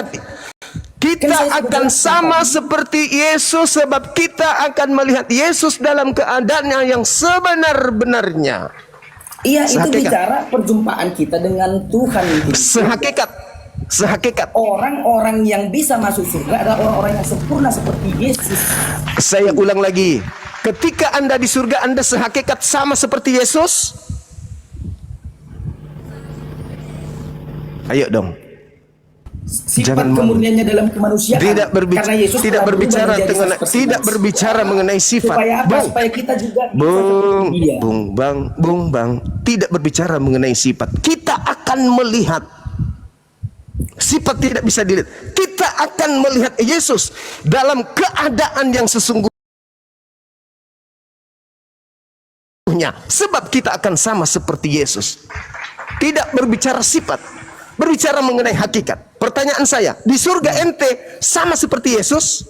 hati. Kita akan sama seperti Yesus sebab kita akan melihat Yesus dalam keadaannya yang sebenar-benarnya. Iya, itu bicara perjumpaan kita dengan Tuhan. Sehakikat. Orang-orang yang bisa masuk surga adalah orang-orang yang sempurna seperti Yesus. Saya ulang lagi. Ketika Anda di surga, Anda sehakikat sama seperti Yesus? Ayo dong. Sifat kemurniannya dalam kemanusiaan. Tidak berbicara mengenai sifat. Supaya kita juga tidak berbicara mengenai sifat. Kita akan melihat sifat, tidak bisa dilihat. Kita akan melihat Yesus dalam keadaan yang sesungguhnya. Sebab kita akan sama seperti Yesus. Tidak berbicara sifat, berbicara mengenai hakikat. Pertanyaan saya, di surga ente sama seperti Yesus?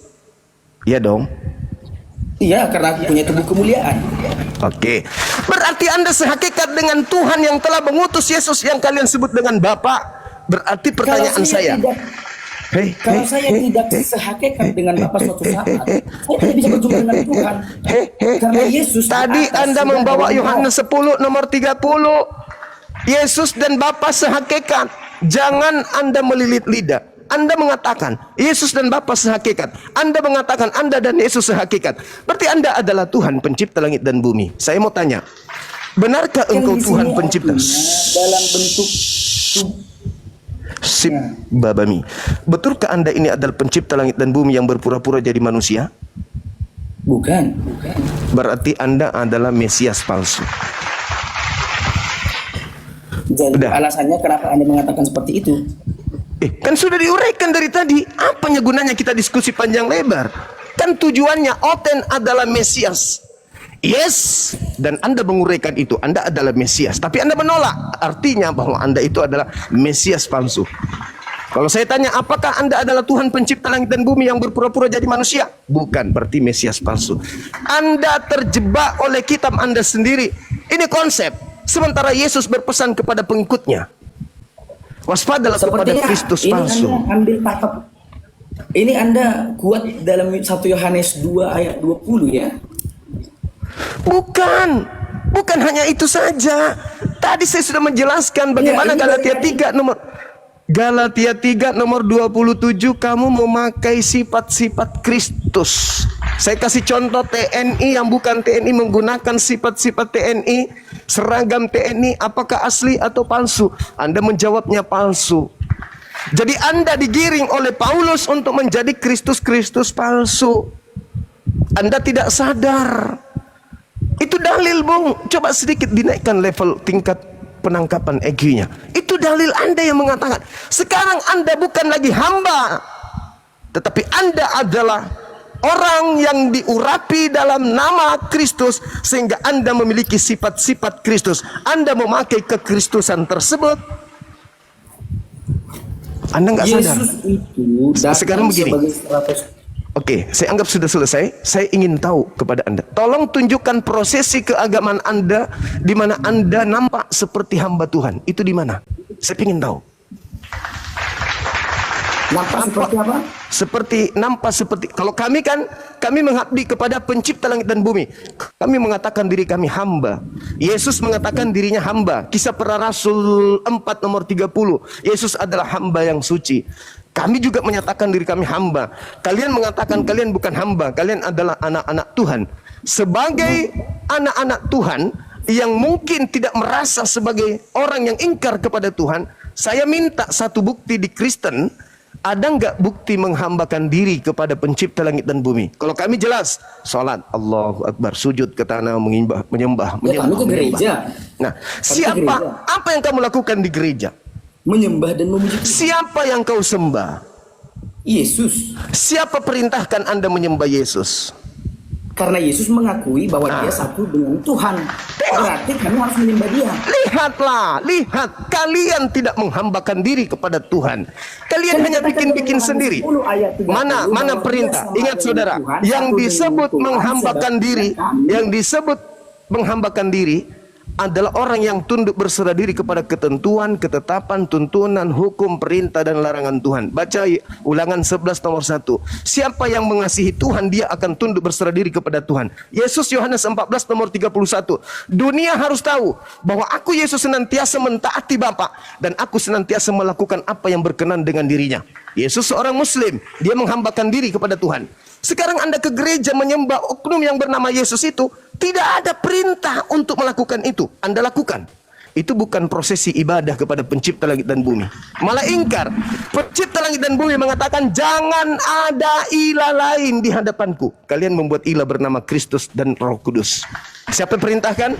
Iya dong. Iya, karena punya tubuh kemuliaan. Oke. Berarti Anda sehakikat dengan Tuhan yang telah mengutus Yesus yang kalian sebut dengan Bapa. Berarti pertanyaan saya, kalau saya tidak sehakikat dengan Bapa suatu saat, saya tidak bisa berjumpa dengan Tuhan. Karena Yesus tadi Anda membawa Yohanes 10 nomor 30. Yesus dan Bapa sehakikat. Jangan Anda melilit lidah. Anda mengatakan Yesus dan Bapa sehakikat. Anda mengatakan Anda dan Yesus sehakikat. Berarti Anda adalah Tuhan pencipta langit dan bumi. Saya mau tanya, benarkah engkau Tuhan pencipta? Dalam bentuk Sip, Babami. Betulkah Anda ini adalah pencipta langit dan bumi yang berpura-pura jadi manusia? Bukan. Berarti Anda adalah Mesias palsu. Jadi alasannya kenapa Anda mengatakan seperti itu? Kan sudah diuraikan dari tadi. Apanya gunanya kita diskusi panjang lebar? Kan tujuannya Oten adalah Mesias. Yes, dan Anda menguraikan itu, Anda adalah Mesias. Tapi Anda menolak, artinya bahwa Anda itu adalah Mesias palsu. Kalau saya tanya, apakah Anda adalah Tuhan pencipta langit dan bumi yang berpura-pura jadi manusia? Bukan, berarti Mesias palsu. Anda terjebak oleh kitab Anda sendiri. Ini konsep. Sementara Yesus berpesan kepada pengikutnya, waspadalah kepada Kristus palsu. Anda ambil patok. Ini Anda kuat dalam 1 Yohanes 2 ayat 20 ya. Bukan hanya itu saja. Tadi saya sudah menjelaskan bagaimana Galatia 3 nomor 27, kamu memakai sifat-sifat Kristus. Saya kasih contoh TNI yang bukan TNI menggunakan sifat-sifat TNI, seragam TNI, apakah asli atau palsu? Anda menjawabnya palsu. Jadi Anda digiring oleh Paulus untuk menjadi Kristus-Kristus palsu. Anda tidak sadar. Itu dalil, Bung. Coba sedikit dinaikkan level tingkat penangkapan EQ-nya. Itu dalil Anda yang mengatakan, sekarang Anda bukan lagi hamba, tetapi Anda adalah orang yang diurapi dalam nama Kristus, sehingga Anda memiliki sifat-sifat Kristus. Anda memakai kekristusan tersebut. Anda nggak sadar. Sekarang begini. Oke, saya anggap sudah selesai. Saya ingin tahu kepada Anda. Tolong tunjukkan prosesi keagamaan Anda di mana Anda nampak seperti hamba Tuhan. Itu di mana? Saya ingin tahu. Nampak seperti kalau kami mengabdi kepada pencipta langit dan bumi. Kami mengatakan diri kami hamba. Yesus mengatakan dirinya hamba. Kisah Para Rasul 4 nomor 30. Yesus adalah hamba yang suci. Kami juga menyatakan diri kami hamba. Kalian mengatakan kalian bukan hamba, kalian adalah anak-anak Tuhan. Sebagai anak-anak Tuhan yang mungkin tidak merasa sebagai orang yang ingkar kepada Tuhan, saya minta satu bukti di Kristen. Ada nggak bukti menghambakan diri kepada pencipta langit dan bumi? Kalau kami jelas, salat, Allahu Akbar, sujud ke tanah, menyembah. Ke gereja. Nah, apa yang kamu lakukan di gereja? Menyembah dan memuji. Siapa yang kau sembah? Yesus. Siapa perintahkan Anda menyembah Yesus? Karena Yesus mengakui bahwa dia satu dengan Tuhan. Berarti kamu harus menyembah dia. Lihat, kalian tidak menghambakan diri kepada Tuhan. Kalian hanya bikin-bikin sendiri. Mana perintah? Ingat saudara, yang disebut menghambakan diri adalah orang yang tunduk berserah diri kepada ketentuan, ketetapan, tuntunan, hukum, perintah dan larangan Tuhan. Baca Ulangan 11 nomor 1. Siapa yang mengasihi Tuhan, dia akan tunduk berserah diri kepada Tuhan. Yesus Yohanes 14 nomor 31. Dunia harus tahu bahwa aku Yesus senantiasa mentaati Bapa dan aku senantiasa melakukan apa yang berkenan dengan dirinya. Yesus seorang Muslim, dia menghambakan diri kepada Tuhan. Sekarang Anda ke gereja menyembah oknum yang bernama Yesus itu, tidak ada perintah untuk melakukan itu. Anda lakukan. Itu bukan prosesi ibadah kepada pencipta langit dan bumi. Malah ingkar. Pencipta langit dan bumi mengatakan, jangan ada ilah lain di hadapanku. Kalian membuat ilah bernama Kristus dan Roh Kudus. Siapa perintahkan?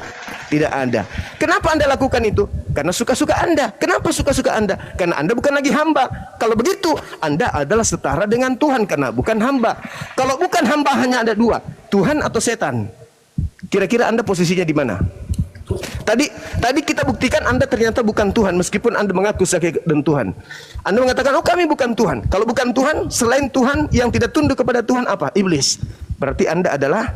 Tidak ada. Kenapa Anda lakukan itu? Karena suka-suka Anda. Kenapa suka-suka Anda? Karena Anda bukan lagi hamba. Kalau begitu, Anda adalah setara dengan Tuhan karena bukan hamba. Kalau bukan hamba hanya ada dua, Tuhan atau setan. Kira-kira Anda posisinya di mana? Tadi kita buktikan Anda ternyata bukan Tuhan meskipun Anda mengaku sebagai dan Tuhan. Anda mengatakan, oh kami bukan Tuhan. Kalau bukan Tuhan, selain Tuhan yang tidak tunduk kepada Tuhan apa? Iblis. Berarti Anda adalah...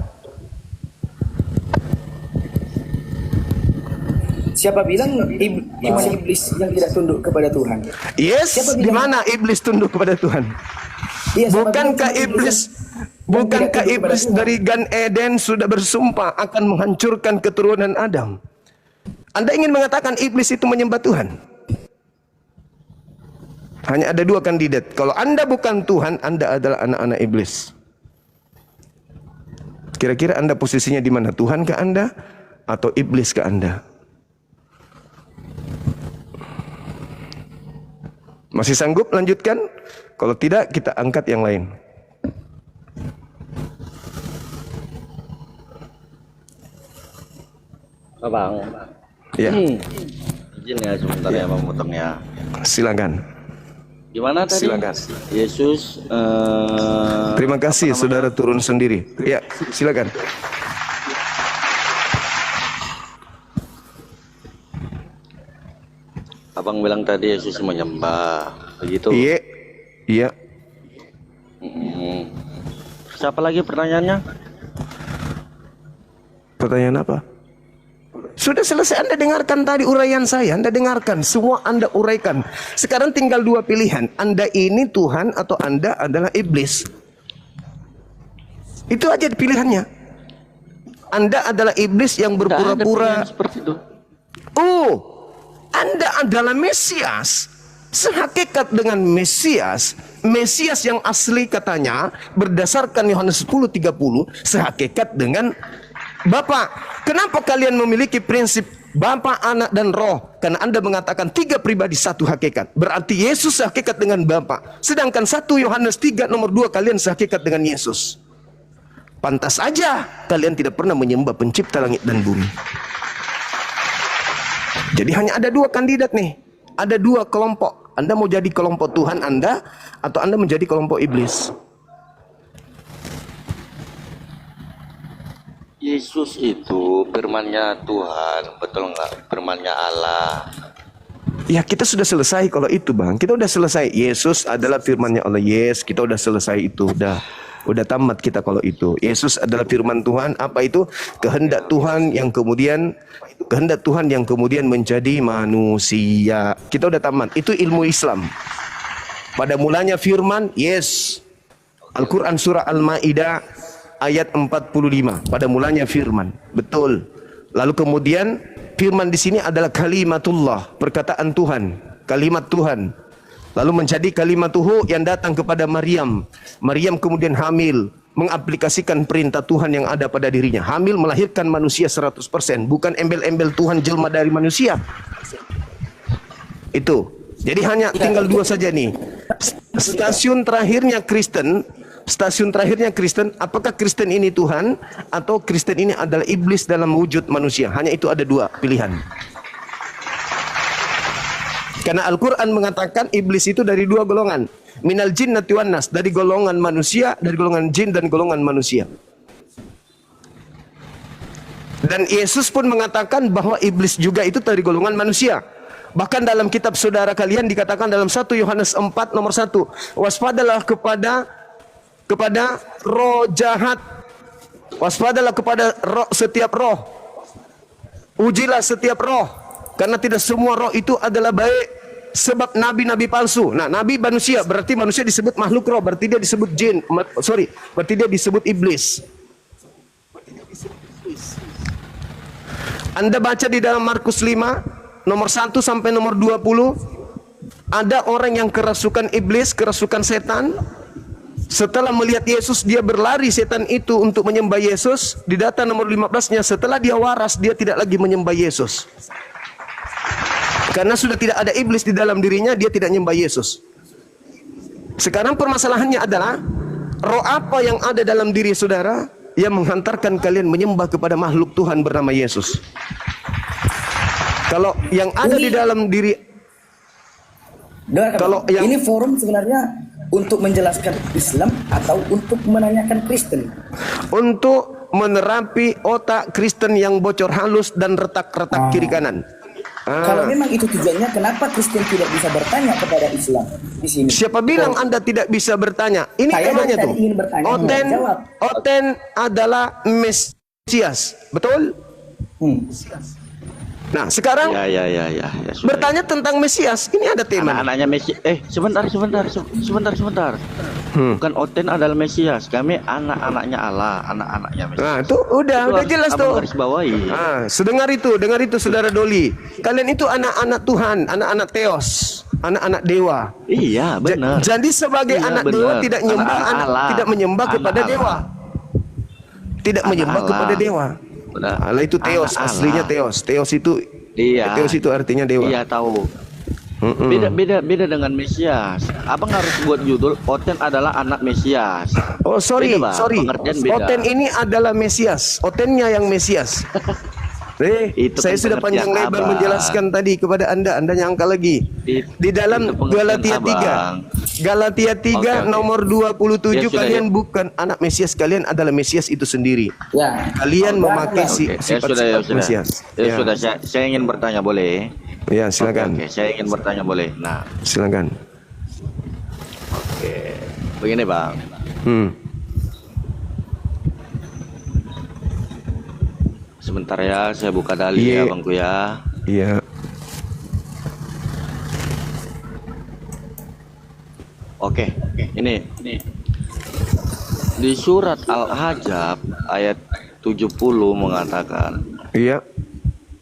Siapa bilang iblis yang tidak tunduk kepada Tuhan? Yes, di mana iblis tunduk kepada Tuhan? Iya, Bukankah iblis dari Gan Eden sudah bersumpah akan menghancurkan keturunan Adam? Anda ingin mengatakan iblis itu menyembah Tuhan? Hanya ada dua kandidat. Kalau Anda bukan Tuhan, Anda adalah anak-anak iblis. Kira-kira Anda posisinya di mana? Tuhan ke Anda atau iblis ke Anda? Masih sanggup lanjutkan? Kalau tidak, kita angkat yang lain. Bang. Ya. Izin ya sebentar ya memotongnya. Silakan. Gimana tadi? Silakan. Yesus. Terima kasih, saudara turun sendiri. Ya, silakan. Abang bilang tadi Yesus menyembah, begitu? Iya, iya. Siapa lagi pertanyaannya? Pertanyaan apa? Sudah selesai, Anda dengarkan tadi uraian saya. Anda dengarkan, semua Anda uraikan. Sekarang tinggal dua pilihan. Anda ini Tuhan atau Anda adalah iblis. Itu aja pilihannya. Anda adalah iblis yang berpura-pura seperti itu. Oh, Anda adalah Mesias. Sehakikat dengan Mesias. Mesias yang asli katanya berdasarkan Yohanes 10:30 sehakikat dengan Bapa. Kenapa kalian memiliki prinsip Bapa, Anak dan Roh? Karena Anda mengatakan tiga pribadi satu hakikat. Berarti Yesus sehakikat dengan Bapa. Sedangkan 1 Yohanes 3 nomor 2 kalian sehakikat dengan Yesus. Pantas aja kalian tidak pernah menyembah pencipta langit dan bumi. Jadi hanya ada dua kandidat nih. Ada dua kelompok. Anda mau jadi kelompok Tuhan Anda atau Anda menjadi kelompok iblis? Yesus itu firman-Nya Tuhan, betul nggak? Firman-Nya Allah. Ya kita sudah selesai kalau itu bang. Kita udah selesai. Yesus adalah firman-Nya Allah. Yes, kita udah selesai itu. Udah tamat kita kalau itu. Yesus adalah firman Tuhan. Apa itu? Kehendak Tuhan yang kemudian menjadi manusia. Kita udah tamat. Itu ilmu Islam. Pada mulanya firman, yes. Al-Quran surah Al-Ma'idah ayat 45. Pada mulanya firman. Betul. Lalu kemudian firman di sini adalah kalimatullah, perkataan Tuhan, kalimat Tuhan. Lalu menjadi kalimatuhu yang datang kepada Maryam. Maryam kemudian hamil, mengaplikasikan perintah Tuhan yang ada pada dirinya. Hamil melahirkan manusia 100%, bukan embel-embel Tuhan jelma dari manusia. Itu. Jadi hanya tinggal dua saja nih. Stasiun terakhirnya Kristen, apakah Kristen ini Tuhan atau Kristen ini adalah iblis dalam wujud manusia? Hanya itu, ada dua pilihan. Karena Al-Quran mengatakan iblis itu dari dua golongan. Minal jinnati wan nas, dari golongan manusia, dari golongan jin dan golongan manusia. Dan Yesus pun mengatakan bahwa iblis juga itu dari golongan manusia. Bahkan dalam kitab saudara kalian dikatakan dalam 1 Yohanes 4 nomor 1, waspadalah kepada roh jahat. Waspadalah kepada roh, setiap roh Ujilah setiap roh, karena tidak semua roh itu adalah baik. Sebab nabi-nabi palsu. Nah, nabi manusia, berarti manusia disebut makhluk roh, berarti dia disebut jin. Berarti dia disebut iblis. Anda baca di dalam Markus 5 nomor 1 sampai nomor 20, ada orang yang kerasukan iblis, kerasukan setan. Setelah melihat Yesus, dia berlari setan itu untuk menyembah Yesus. Di data nomor 15-nya, setelah dia waras, dia tidak lagi menyembah Yesus. Karena sudah tidak ada iblis di dalam dirinya, dia tidak menyembah Yesus. Sekarang permasalahannya adalah, roh apa yang ada dalam diri saudara yang menghantarkan kalian menyembah kepada makhluk Tuhan bernama Yesus? Kalau yang ada di dalam diri, kalau yang ini forum sebenarnya untuk menjelaskan Islam atau untuk menanyakan Kristen? Untuk menerapi otak Kristen yang bocor halus dan retak-retak kiri kanan. Kalau memang itu tujuannya, kenapa Kristen tidak bisa bertanya kepada Islam di sini? Siapa bilang Anda tidak bisa bertanya? Ini Saya temanya tuh. ingin bertanya, jawab. Oten adalah Mesias, betul? Nah, sekarang Ya, sudah. bertanya tentang Mesias. Ini ada tema. Anak-anaknya Mesias. Sebentar. Bukan Oten adalah Mesias. Kami anak-anaknya Allah, anak-anaknya Mesias. Nah, itu udah harus jelas abang tuh. garis bawahi. Dengar itu saudara Doli. Kalian itu anak-anak Tuhan, anak-anak Theos, anak-anak dewa. Iya, benar. Jadi sebagai Iya, anak benar. dewa tidak menyembah Allah. tidak menyembah kepada Allah. dewa. Tidak menyembah Allah. kepada dewa. Benar. Allah itu Theos, Anak aslinya Allah. Theos. Theos itu Theos itu artinya dewa. Iya, tahu. Beda dengan Mesias. Abang harus buat judul Oten adalah anak Mesias. Oh, sorry. Beda, Bang. Pengertian beda. Oten ini adalah Mesias. Otennya yang Mesias. Itu Saya kan sudah panjang pengertian lebar Abang. menjelaskan tadi kepada Anda nyangka lagi. Di dalam itu pengertian Galatia 3. Abang. Galatia 3 Oke. nomor 27, Ya, sudah, kalian ya. bukan anak Mesias, kalian adalah Mesias itu sendiri. Ya. Kalian memakai Oke, sifat-sifat Mesias. Ya, sudah. Saya ingin bertanya, boleh? Ya, silakan. Oke, saya ingin bertanya, boleh? Nah, Silakan. oke. Begini, Bang. Sebentar ya, saya buka dalil Iya. ya, Bangku ya. Iya. Oke, ini di surat Al-Ahzab ayat 70 mengatakan, Iya.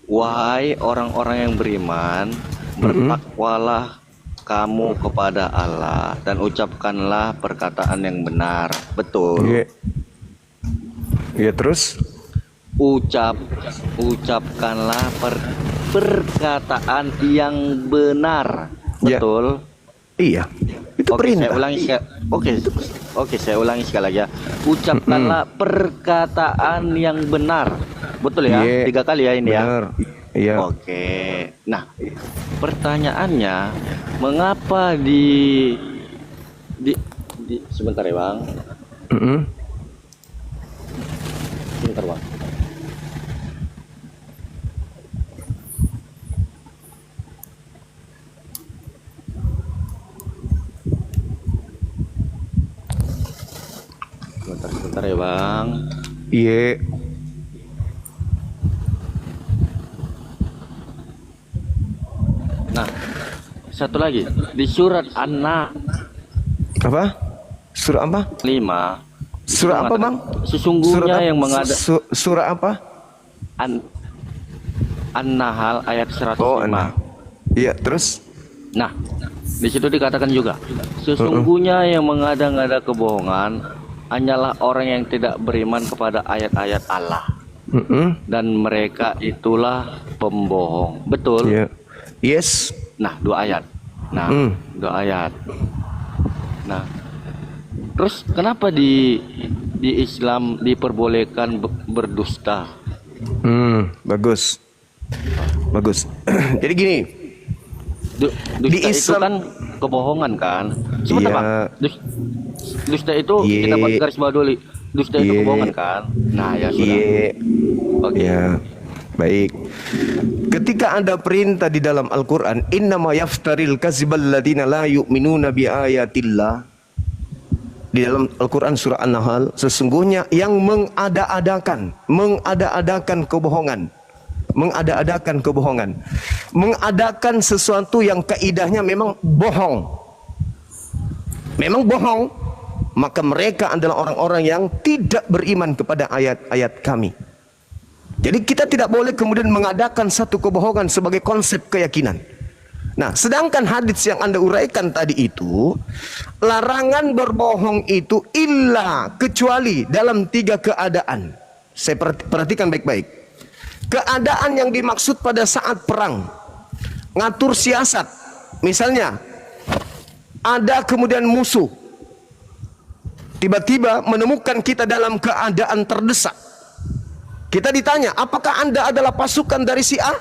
wahai orang-orang yang beriman, bertakwalah kamu kepada Allah dan ucapkanlah perkataan yang benar. Betul. Iya. Iya, terus? Ucapkanlah perkataan yang benar. Ya. Betul. Iya. Itu Oke, perintah. saya ulangi sekali. Oke, saya ulangi sekali lagi ya. Ucapkanlah perkataan yang benar. Betul ya? Iya. 3 kali ya ini ya. Benar. Iya. Oke. Nah, pertanyaannya, mengapa sebentar ya, Bang. Sebentar, Bang. Sebentar ya, Bang. Iya. Nah, satu lagi di surat An-Nahl Apa? Surah apa? 5. Surah apa, Bang? Sesungguhnya yang mengada surah apa? An-Nahl ayat 105. Oh, iya, terus? Nah, di situ dikatakan juga, sesungguhnya yang mengada-ngada kebohongan hanyalah orang yang tidak beriman kepada ayat-ayat Allah. Dan mereka itulah pembohong. Betul? Iya. Yes. Nah, 2 ayat. Nah, 2 ayat. Nah, terus kenapa di Islam diperbolehkan berdusta? Bagus. Bagus. Jadi gini, Dusta Di itu Islam- kan kebohongan kan? Sebentar, Iya. Pak. Dusta itu Iya. kita buat garis bawah dulu. Dusta itu Iya. kebohongan kan? Nah, ya sudah. iya. Oke. Ya. Baik. Ketika ada perintah di dalam Al-Qur'an, innama yaftaril kazibal ladina la yu'minuna bi ayatillah. Di dalam Al-Qur'an surah An-Nahl, sesungguhnya yang mengada-adakan kebohongan mengada-adakan kebohongan, mengadakan sesuatu yang kaidahnya memang bohong, maka mereka adalah orang-orang yang tidak beriman kepada ayat-ayat kami. Jadi kita tidak boleh kemudian mengadakan satu kebohongan sebagai konsep keyakinan. Nah, sedangkan hadis yang Anda uraikan tadi itu, larangan berbohong itu kecuali dalam 3 keadaan. Saya perhatikan baik-baik. Keadaan yang dimaksud pada saat perang, ngatur siasat. Misalnya, ada kemudian musuh tiba-tiba menemukan kita dalam keadaan terdesak. Kita ditanya, apakah Anda adalah pasukan dari si A?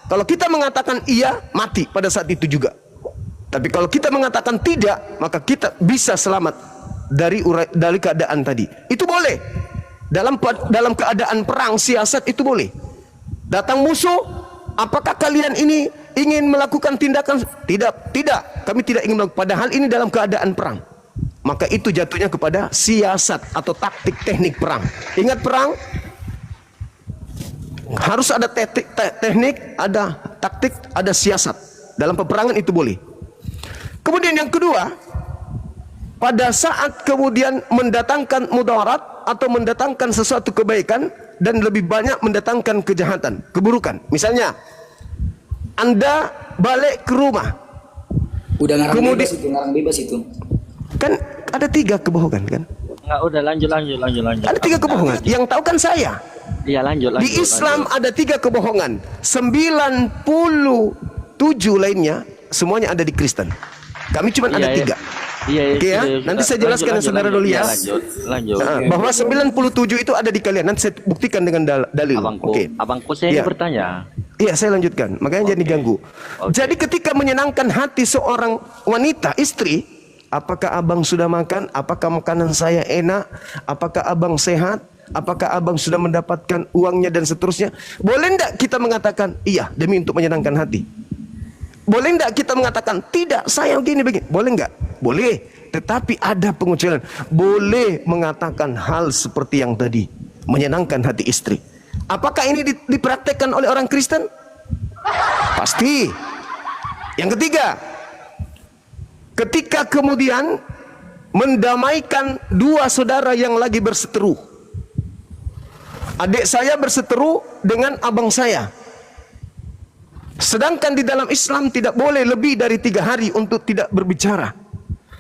Kalau kita mengatakan iya, mati pada saat itu juga. Tapi kalau kita mengatakan tidak, maka kita bisa selamat dari keadaan tadi. Itu boleh. Dalam keadaan perang, siasat itu boleh. Datang musuh, apakah kalian ini ingin melakukan tindakan? Tidak. Kami tidak ingin melakukan. Padahal ini dalam keadaan perang. Maka itu jatuhnya kepada siasat atau taktik teknik perang. Ingat perang? Harus ada teknik, ada taktik, ada siasat. Dalam peperangan itu boleh. Kemudian yang kedua, pada saat kemudian mendatangkan mudarat atau mendatangkan sesuatu kebaikan dan lebih banyak mendatangkan kejahatan, keburukan. Misalnya, Anda balik ke rumah. Udah ngarang bebas itu. Kan ada 3 kebohongan kan? Enggak, udah lanjut. Ada 3 kebohongan. Yang tahu kan saya. Iya, lanjut. Di Islam ada 3 kebohongan. 97 lainnya semuanya ada di Kristen. Kami cuma ada 3. Iya. Oke ya. Nanti saya jelaskan saudara dulu ya. Lanjut. Bahwa 97 itu ada di kalian. Nanti saya buktikan dengan dalil. Abangku saya ini bertanya. Iya, saya lanjutkan. Makanya jangan diganggu. Jadi ketika menyenangkan hati seorang wanita, istri, apakah abang sudah makan? Apakah makanan saya enak? Apakah abang sehat? Apakah abang sudah mendapatkan uangnya dan seterusnya? Boleh tidak kita mengatakan iya demi untuk menyenangkan hati? Boleh tidak kita mengatakan tidak, saya begini? Boleh enggak? Boleh. Tetapi ada pengecualian. Boleh mengatakan hal seperti yang tadi, menyenangkan hati istri. Apakah ini dipraktekkan oleh orang Kristen? Pasti. Yang ketiga, ketika kemudian mendamaikan 2 saudara yang lagi berseteru. Adik saya berseteru dengan abang saya. Sedangkan di dalam Islam tidak boleh lebih dari 3 hari untuk tidak berbicara.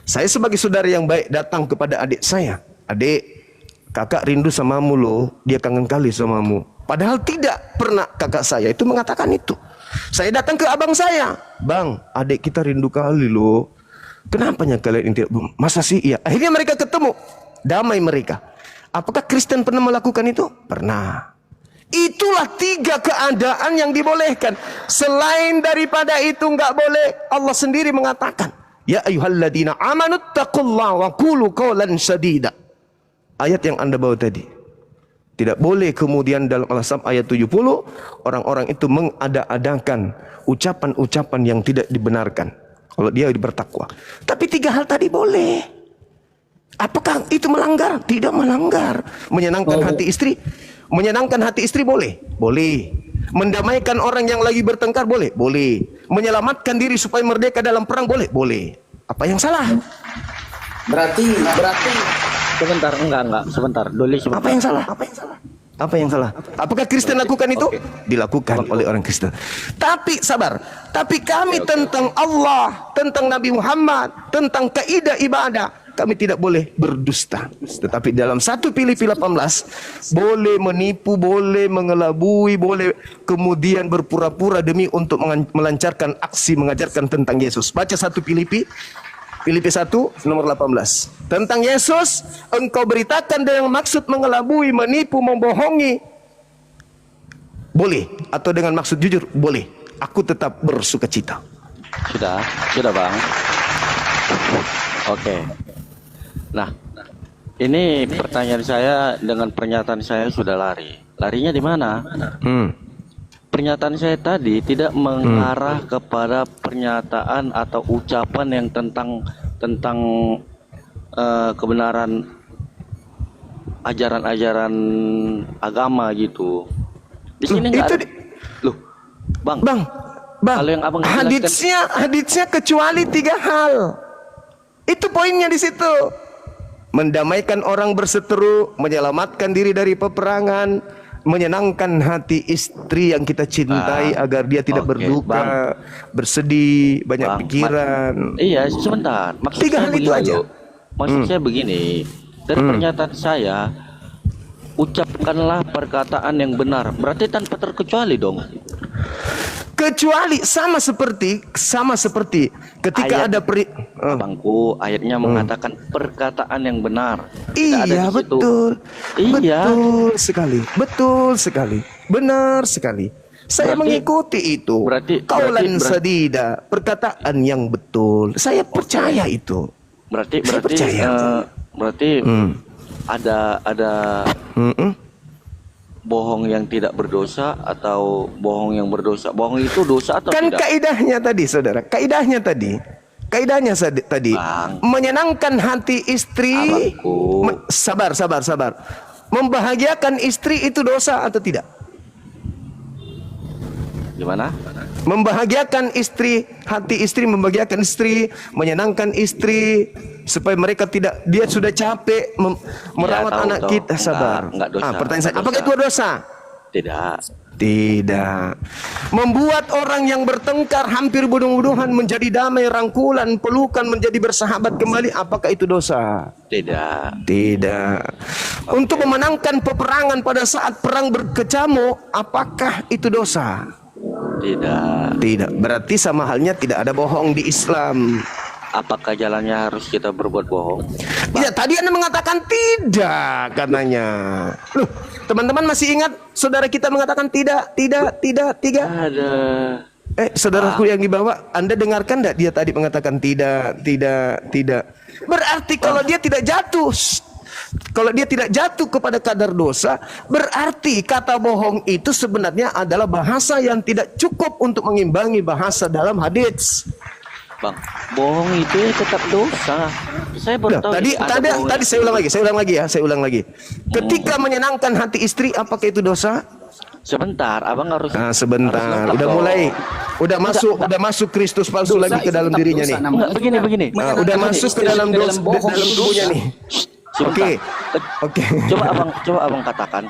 Saya sebagai saudara yang baik datang kepada adik saya. Adik, kakak rindu samamu loh. Dia kangen kali samamu. Padahal tidak pernah kakak saya itu mengatakan itu. Saya datang ke abang saya. Bang, adik kita rindu kali loh. Kenapanya kalian ini tidak? Masa sih? Iya. Akhirnya mereka ketemu. Damai mereka. Apakah Kristen pernah melakukan itu? Pernah. Itulah 3 keadaan yang dibolehkan. Selain daripada itu enggak boleh. Allah sendiri mengatakan, ya ayyuhalladzina amanu taqullaha wa qulu qawlan sadida. Ayat yang Anda bawa tadi. Tidak boleh kemudian dalam Al-Asab ayat 70 orang-orang itu mengada-adakan ucapan-ucapan yang tidak dibenarkan kalau dia bertakwa. Tapi 3 hal tadi boleh. Apakah itu melanggar? Tidak melanggar. Menyenangkan hati istri? Menyenangkan hati istri boleh? Boleh. Mendamaikan orang yang lagi bertengkar boleh? Boleh. Menyelamatkan diri supaya merdeka dalam perang boleh? Boleh. Apa yang salah? Berarti Sebentar, sebentar. Doli sebentar. Apa yang salah? Apa yang salah? Apakah Kristen lakukan itu? Dilakukan oleh orang Kristen. Tapi sabar. Tapi kami tentang Allah, tentang Nabi Muhammad, tentang kaidah ibadah, kami tidak boleh berdusta. Tetapi dalam 1 Filipi 18 boleh menipu, boleh mengelabui, boleh kemudian berpura-pura demi untuk melancarkan aksi mengajarkan tentang Yesus. Baca 1 Filipi 1 nomor 18. Tentang Yesus engkau beritakan dengan maksud mengelabui, menipu, membohongi. Boleh. Atau dengan maksud jujur. Boleh. Aku tetap bersukacita. Sudah Bang. Oke. Nah, ini pertanyaan saya dengan pernyataan saya sudah lari. Larinya di mana? Pernyataan saya tadi tidak mengarah kepada pernyataan atau ucapan yang tentang kebenaran ajaran-ajaran agama gitu. Di sini enggak ada. Loh, Bang, Bang, kalau yang abang jelaskan, haditsnya kecuali 3 hal. Itu poinnya di situ. Mendamaikan orang berseteru, menyelamatkan diri dari peperangan, menyenangkan hati istri yang kita cintai agar dia tidak oke, berduka, bersedih, banyak Bang, pikiran. iya, sebentar. Maksud 3 saya hal itu begini aja. loh. Maksud saya begini, dari pernyataan saya, ucapkanlah perkataan yang benar. Berarti tanpa terkecuali dong. Kecuali sama seperti ketika Ayat- ada Abangku, ayatnya mengatakan perkataan yang benar. Tidak ada iya di situ. betul. Iya. Betul sekali. Benar sekali. Saya Berarti- mengikuti itu. berarti- Kaulan berarti- sadida, perkataan yang betul. Saya percaya itu. Berarti Saya percaya. ada Mm-mm. bohong yang tidak berdosa atau bohong yang berdosa. Bohong itu dosa atau Kan tidak? kaidahnya tadi, saudara. Kaidahnya tadi Bang. menyenangkan hati istri. Abangku. Sabar. Membahagiakan istri itu dosa atau tidak? Gimana? Membahagiakan istri, hati istri membahagiakan istri, menyenangkan istri supaya mereka tidak, dia sudah capek merawat tahu, anak tahu. kita. Sabar. Enggak dosa, Pertanyaan saya, enggak apakah dosa. itu dosa? Tidak. Tidak. Membuat orang yang bertengkar hampir bunuh-bunuhan menjadi damai, rangkulan, pelukan, menjadi bersahabat kembali, apakah itu dosa? Tidak. Tidak. Untuk memenangkan peperangan pada saat perang berkecamuk, apakah itu dosa? Tidak. Berarti sama halnya tidak ada bohong di Islam. Apakah jalannya harus kita berbuat bohong? Ya, tadi Anda mengatakan tidak katanya. Loh, teman-teman masih ingat saudara kita mengatakan tidak. Ada. Saudaraku yang di bawah, Anda dengarkan enggak dia tadi mengatakan tidak. Berarti kalau dia tidak jatuh, kalau dia tidak jatuh kepada kadar dosa, berarti kata bohong itu sebenarnya adalah bahasa yang tidak cukup untuk mengimbangi bahasa dalam hadits. Bang, bohong itu ya tetap dosa. Saya baru Nah, tahu. tadi saya ulang lagi. Ketika menyenangkan hati istri, apakah itu dosa? Sebentar, abang harus. Sebentar. harus Udah lengkap mulai. dong. Udah masuk Kristus palsu lagi ke dalam dirinya nih. Enggak, begini. Udah masuk ke dalam dalam tubuhnya nih. Sebentar. Oke. Coba abang katakan,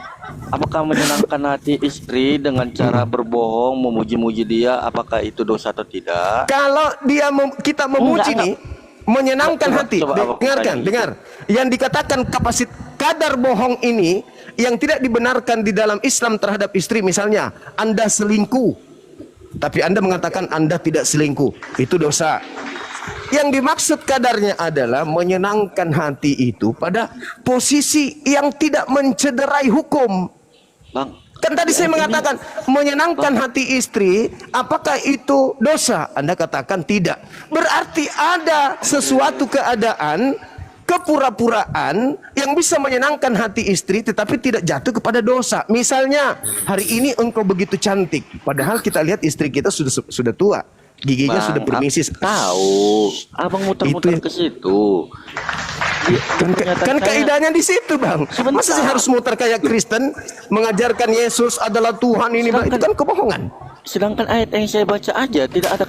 apakah menyenangkan hati istri dengan cara berbohong, memuji-muji dia, apakah itu dosa atau tidak? Kalau kita memuji Enggak. nih, menyenangkan hati. Abang tanya. Dengar. Yang dikatakan kadar bohong ini yang tidak dibenarkan di dalam Islam terhadap istri, misalnya Anda selingkuh, tapi Anda mengatakan Anda tidak selingkuh, itu dosa. Yang dimaksud kadarnya adalah menyenangkan hati itu pada posisi yang tidak mencederai hukum. Bang, Kan tadi saya mengatakan menyenangkan hati istri, apakah itu dosa? Anda katakan tidak. Berarti ada sesuatu keadaan kepura-puraan yang bisa menyenangkan hati istri tetapi tidak jatuh kepada dosa. Misalnya, hari ini engkau begitu cantik, padahal kita lihat istri kita sudah tua. Giginya Bang, sudah permisis. tahu. Abang muter-muter Itu- ke situ. Kan kaidahnya di situ, Bang. Sebentar. Masa sih harus muter kayak Kristen mengajarkan Yesus adalah Tuhan ini, Bang? Itu kan kebohongan. Sedangkan ayat yang saya baca aja tidak ada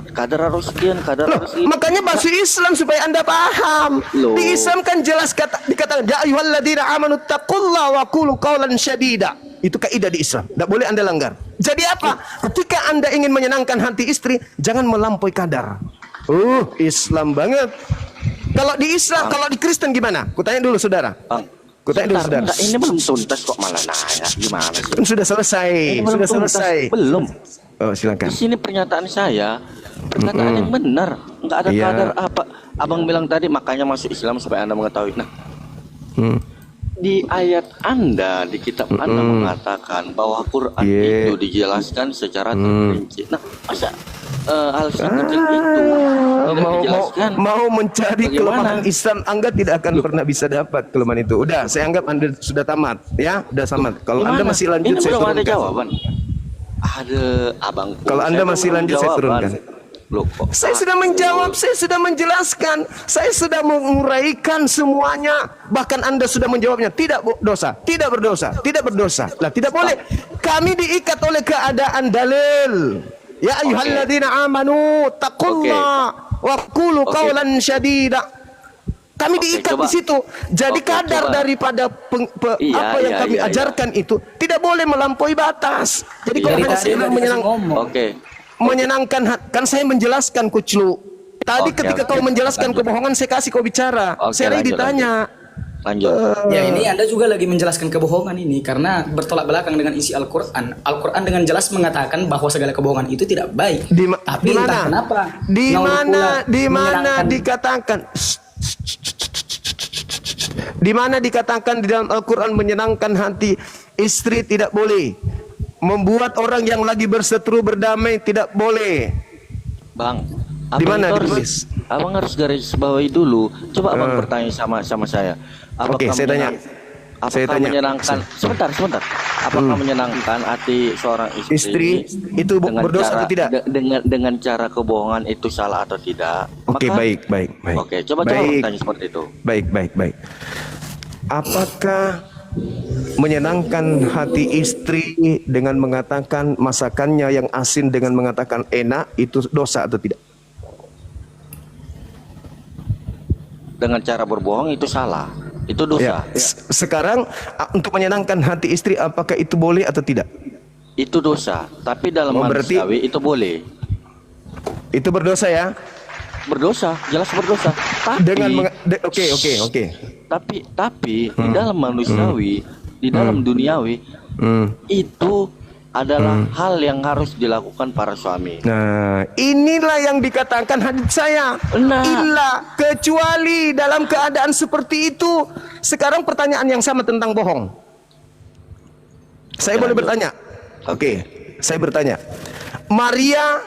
kadar harus sekian, kadar Loh, harus ini. makanya bahasa Islam supaya Anda paham. Loh. Di Islam kan jelas dikatakan ya ayyuhalladzina amanu taqullaha wa qulu qawlan syadida. Itu kaidah di Islam. Tidak boleh Anda langgar. Jadi apa? Ketika Anda ingin menyenangkan hati istri, jangan melampaui kadar. Islam banget. Kalau di Islam, kalau di Kristen gimana? Kutanya dulu saudara. Bang, Kutanya dulu saudara. enggak, ini belum tuntas kok malah nanya. Gimana sih? Kan sudah selesai. Ini belum Sudah tuntas. selesai. Belum. Oh, silakan. Di sini pernyataan saya, perkataan yang benar, enggak ada Iya. kadar apa. Abang bilang tadi makanya masuk Islam supaya Anda mengetahui. Nah, Hmm. di ayat Anda, di kitab Anda mengatakan bahwa Quran Yeah. itu dijelaskan secara terperinci. Nah, masa hal sekecil itu tidak dijelaskan? mau mencari Bagaimana? kelemahan Islam, Anda tidak akan pernah bisa dapat kelemahan itu. Udah, saya anggap Anda sudah tamat, ya, udah tamat. Kalau Gimana? Anda masih lanjut, ini saya belum ada turunkan. jawaban. Ada abang. Kalau Anda masih lanjut, saya turunkan. Loh, kok Saya sudah menjawab, saya sudah menjelaskan, saya sudah menguraikan semuanya. Bahkan Anda sudah menjawabnya, tidak dosa, tidak berdosa, tidak berdosa. Lah tidak boleh. Kami diikat oleh keadaan dalil. Ya ayyuhalladzina amanu taqullaha wa qulu qawlan syadida. Kami diikat coba. di situ. Jadi Oke, kadar coba. daripada Iya, apa yang iya, kami iya, iya. ajarkan itu tidak boleh melampaui batas. Jadi kalau Iya, hanya tadi sekedar nggak dikasih menyenangkan, ngomong. Oke. menyenangkan kan saya menjelaskan Kuclu. Tadi Oke, ketika oke. kau menjelaskan Lanjut. kebohongan saya kasih kau bicara. Oke, Saya lagi lanjut, ditanya. Lanjut. Ya ini Anda juga lagi menjelaskan kebohongan ini karena bertolak belakang dengan isi Al-Quran. Al-Quran dengan jelas mengatakan bahwa segala kebohongan itu tidak baik. Tapi Di entah mana? kenapa Di Naul mana? pula Di mana menyenangkan- dikatakan? Di mana dikatakan di dalam Al-Quran menyenangkan hati istri tidak boleh. Membuat orang yang lagi berseteru berdamai tidak boleh. Bang, Di mana itu ditulis? Abang harus garis bawahi dulu. Coba abang bertanya sama saya. Oke, saya tanya. Apakah Saya tanya. menyenangkan? Sebentar. Apakah menyenangkan hati seorang Istri itu dengan berdosa cara, atau tidak? Dengan cara kebohongan itu salah atau tidak? Oke, Maka- baik. Oke, coba Baik. bertanya seperti itu. Baik. Apakah menyenangkan hati istri dengan mengatakan masakannya yang asin dengan mengatakan enak itu dosa atau tidak? Dengan cara berbohong itu salah. Itu dosa. Ya. Sekarang untuk menyenangkan hati istri apakah itu boleh atau tidak? Itu dosa. Tapi dalam berarti- manusiawi itu boleh. Itu berdosa ya? Berdosa, jelas berdosa. Tapi Dengan oke. tapi di dalam manusiawi, di dalam duniawi itu adalah hal yang harus dilakukan para suami. Nah, inilah yang dikatakan hadits saya. Nah. Illa kecuali dalam keadaan seperti itu. Sekarang pertanyaan yang sama tentang bohong. Saya Oke, boleh lanjut. bertanya? Oke, saya bertanya. Maria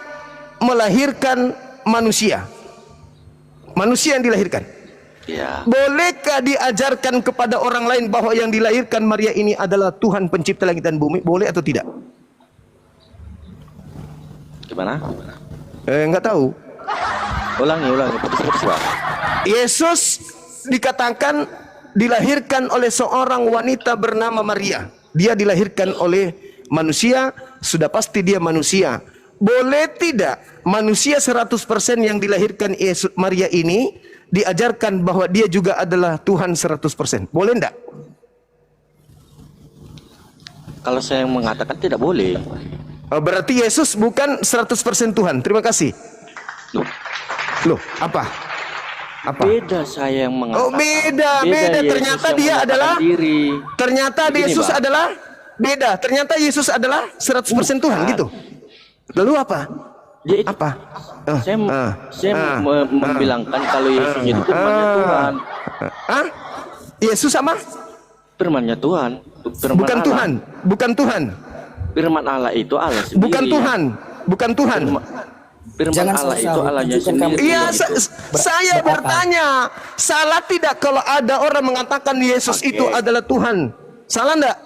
melahirkan manusia. Manusia yang dilahirkan. Ya. Bolehkah diajarkan kepada orang lain bahwa yang dilahirkan Maria ini adalah Tuhan pencipta langit dan bumi? Boleh atau tidak? Gimana? Enggak tahu. Ulangi. Putus-putus, Bang. Yesus dikatakan dilahirkan oleh seorang wanita bernama Maria. Dia dilahirkan oleh manusia, sudah pasti dia manusia. Boleh tidak manusia 100% yang dilahirkan Yesus Maria ini diajarkan bahwa dia juga adalah Tuhan 100%? Boleh enggak? Kalau saya mengatakan tidak boleh. Oh, berarti Yesus bukan 100% Tuhan. Terima kasih. Loh, apa? Beda saya yang mengatakan. Oh, beda. Yesus Ternyata yang dia mengatakan adalah diri. Ternyata Begini, Yesus Bang. adalah beda. Ternyata Yesus adalah 100% Tuhan gitu. Lalu apa? Dia itu- Apa? Saya membilangkan kalau Yesus itu firman-Nya Tuhan. Yesus sama? Firman-Nya Tuhan. Firman Bukan Allah. Tuhan. Bukan Tuhan. Firman Allah itu Allah sendiri. Bukan Tuhan. Bukan Tuhan. Firman Jangan Allah susah, itu Allahnya tunjukkan sendiri. kamu. Iya, Gitu. saya berapa? bertanya, salah tidak kalau ada orang mengatakan Yesus Oke. itu adalah Tuhan? Salah enggak?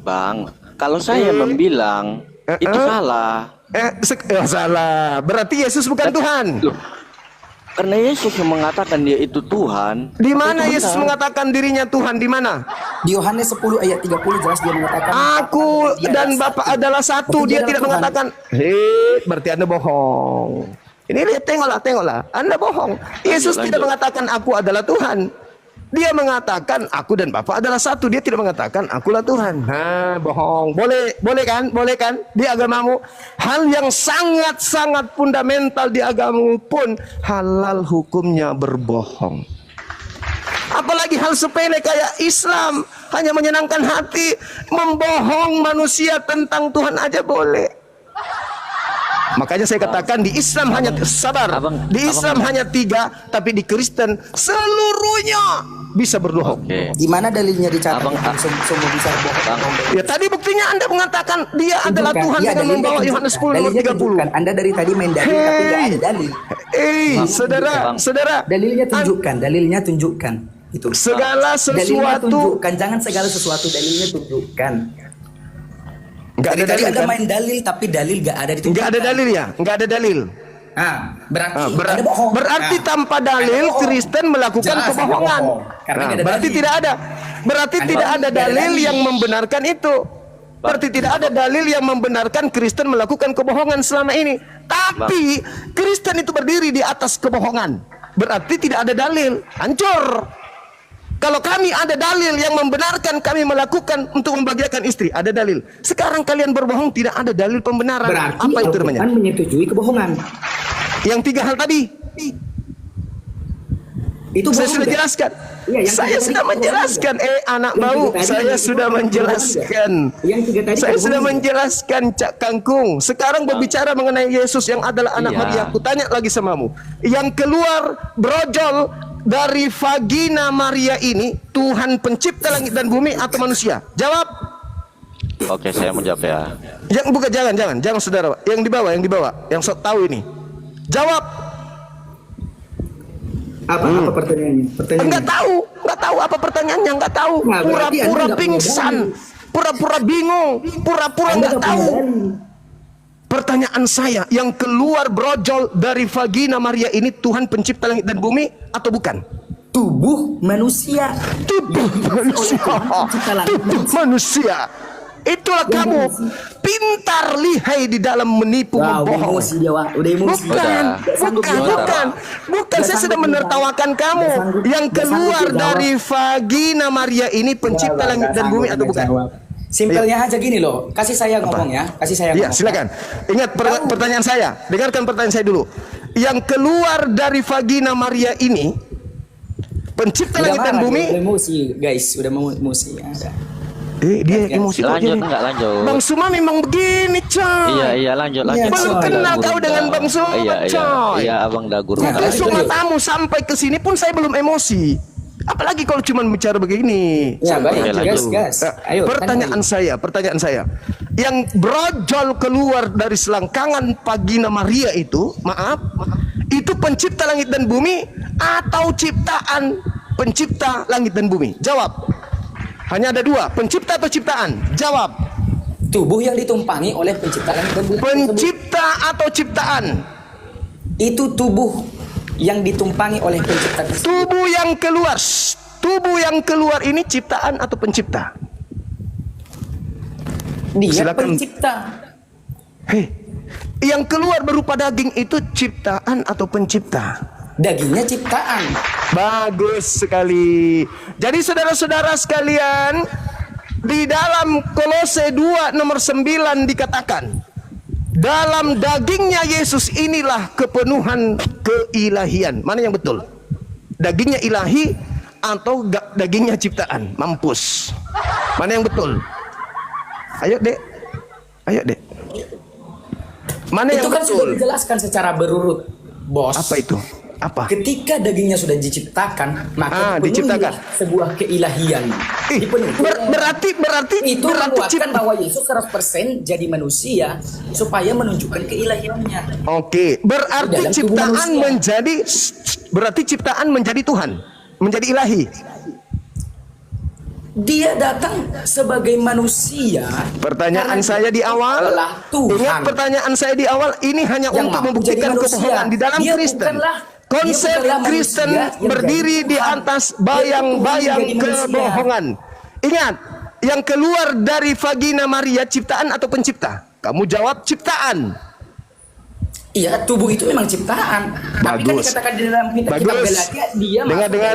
Bang, kalau saya membilang itu salah. Salah. Berarti Yesus bukan Tuhan. Loh, karena Yesus yang mengatakan dia itu Tuhan. Di mana itu Yesus benar. mengatakan dirinya Tuhan? Di mana? Di Yohanes 10 ayat 30 jelas dia mengatakan Aku dia dan adalah Bapa satu. adalah satu. Berarti Dia adalah tidak Tuhan. mengatakan, berarti Anda bohong. Ini lihat, tengoklah. Anda bohong. Yesus tidak lanjut. mengatakan aku adalah Tuhan. Dia mengatakan aku dan Bapa adalah satu. Dia tidak mengatakan akulah Tuhan. Bohong. Boleh kan? Di agamamu hal yang sangat fundamental di agamamu pun halal hukumnya berbohong. Apalagi hal sepele kayak Islam, hanya menyenangkan hati, membohong manusia tentang Tuhan aja boleh. Makanya saya katakan di Islam hanya di Islam hanya 3, tapi di Kristen seluruhnya bisa berbohong. Oke. Di mana dalilnya dicatat Abang, semua bisa bohong? Ya tadi buktinya Anda mengatakan dia adalah Tuhan Iya, dengan membawa tunjukkan. Yohanes 10 nomor Dalilnya 30. tunjukkan. Anda dari tadi main dalil tapi nggak ada dalil. Saudara. Dalilnya tunjukkan. Itu. Segala Dalilnya sesuatu. tunjukkan, jangan segala sesuatu dalilnya tunjukkan. Nggak ada Tadi dalil, Anda kan? main dalil tapi dalil nggak ada ditunjukkan. Nggak ada dalil ya? Nggak ada dalil. Berarti Ber- Anda bohong. berarti tanpa dalil Anda bohong. Kristen melakukan Jelas Anda kebohongan. bohong. Karena nggak ada Berarti dalil. tidak ada. Berarti Anda tidak bohong, ada nggak ada dalil dalil. yang membenarkan itu. Berarti tidak ada dalil yang membenarkan Kristen melakukan kebohongan selama ini. Tapi Kristen itu berdiri di atas kebohongan. Berarti tidak ada dalil. Hancur. Kalau kami ada dalil yang membenarkan kami melakukan untuk membahagiakan istri, ada dalil. Sekarang kalian berbohong, tidak ada dalil pembenaran. Berarti Apa itu namanya? Al-Quran menyetujui kebohongan. Yang 3 hal tadi. Itu Saya bohong sudah nggak? jelaskan. Iya, yang Saya tiga sudah tadi menjelaskan. Anak Yang bau, tiga tadi saya itu sudah bohong menjelaskan. Yang 3 tadi Saya bohong sudah nggak? menjelaskan, Cak Kangkung. Sekarang berbicara mengenai Yesus yang adalah anak Iya. Maria. Aku tanya lagi samamu. Yang keluar brojol dari vagina Maria ini Tuhan pencipta langit dan bumi atau manusia? Jawab. Oke, saya menjawab ya. Yang bukan, jangan saudara. Yang di bawah, yang sok tahu ini. Jawab. Apa pertanyaannya? Enggak tahu apa pertanyaannya, enggak tahu. Nah, berarti Anda Pura-pura nggak punya pingsan, dalil. pura-pura bingung, pura-pura Anda enggak nggak tahu. punya dalil. Pertanyaan saya, yang keluar brojol dari vagina Maria ini Tuhan pencipta langit dan bumi atau bukan? Tubuh manusia. Tubuh manusia. pencipta langit dan Tubuh manusia. Itulah kamu pintar lihai di dalam menipu, Wow, membohong. emosi dia, Wak. Udah emosi. Bukan, sanggup bukan, jawab. bukan, bukan. Nggak Saya sanggup sedang jawab. menertawakan kamu. Nggak sanggup- Yang nggak keluar sanggup jawab. dari vagina Maria ini pencipta langit dan bumi atau bukan? Simpelnya aja gini loh. Kasih saya ngomong ya. Kasih saya Iya, ngomong. silakan. Ingat pertanyaan saya. Dengarkan pertanyaan saya dulu. Yang keluar dari vagina Maria ini pencipta Udah langit dan marah, bumi. udah emosi, guys. Udah mau emosi. Ya, udah. Dia Ya, emosi kok Lanjut jadi. enggak lanjut? Bang Suma memang begini, coy. Iya, lanjut. Iya, Belum coy. kenal kau dengan Bang Suma, coy. Iya, Abang Dagur. Nah, Itu lanjut, semua lanjut. tamu sampai ke sini pun saya belum emosi. Apalagi kalau cuma bicara begini. Ya, baik, Oke, gas, lanjut. gas. Ayo, pertanyaan saya, yang brojol keluar dari selangkangan vagina Maria itu, maaf, itu pencipta langit dan bumi atau ciptaan pencipta langit dan bumi? Jawab. Hanya ada 2, pencipta atau ciptaan? Jawab. Tubuh yang ditumpangi oleh pencipta langit dan bumi. Pencipta atau ciptaan? Itu tubuh yang ditumpangi oleh pencipta. Tubuh yang keluar, tubuh yang keluar ini ciptaan atau pencipta? Dia Silakan. pencipta. Hei, yang keluar berupa daging itu ciptaan atau pencipta? Dagingnya ciptaan. Bagus sekali. Jadi saudara-saudara sekalian, di dalam Kolose 2 nomor 9 dikatakan, dalam dagingnya Yesus inilah kepenuhan keilahian. Mana yang betul? Dagingnya ilahi atau dagingnya ciptaan? Mampus. Mana yang betul? Ayo, Dek. Ayo, Dek. Mana Itu yang kan sudah betul? dijelaskan secara berurut, bos. Apa itu? Apa? Ketika dagingnya sudah diciptakan, maka diciptakan. sebuah keilahian. Dipenuhi. Berarti Itu berarti menguatkan bahwa Yesus 100% jadi manusia supaya menunjukkan keilahiannya. Oke, berarti Dalam tubuh ciptaan manusia. menjadi, berarti ciptaan menjadi Tuhan, menjadi ilahi. Dia datang sebagai manusia. Pertanyaan karena saya di awal, adalah Tuhan. ingat pertanyaan saya di awal, ini hanya Yang untuk mampu membuktikan jadi manusia. kebohongan di dalam Dia Kristen. bukanlah- Konsep dia bukanlah Kristen manusia yang berdiri jadi di Tuhan. atas Dia bayang-bayang Tuhan jadi manusia. kebohongan. Ingat, yang keluar dari vagina Maria ciptaan atau pencipta? Kamu jawab ciptaan. Iya, tubuh itu memang ciptaan. Tapi kan Bagus. dikatakan di dalam kitab Bagus. Galatia dia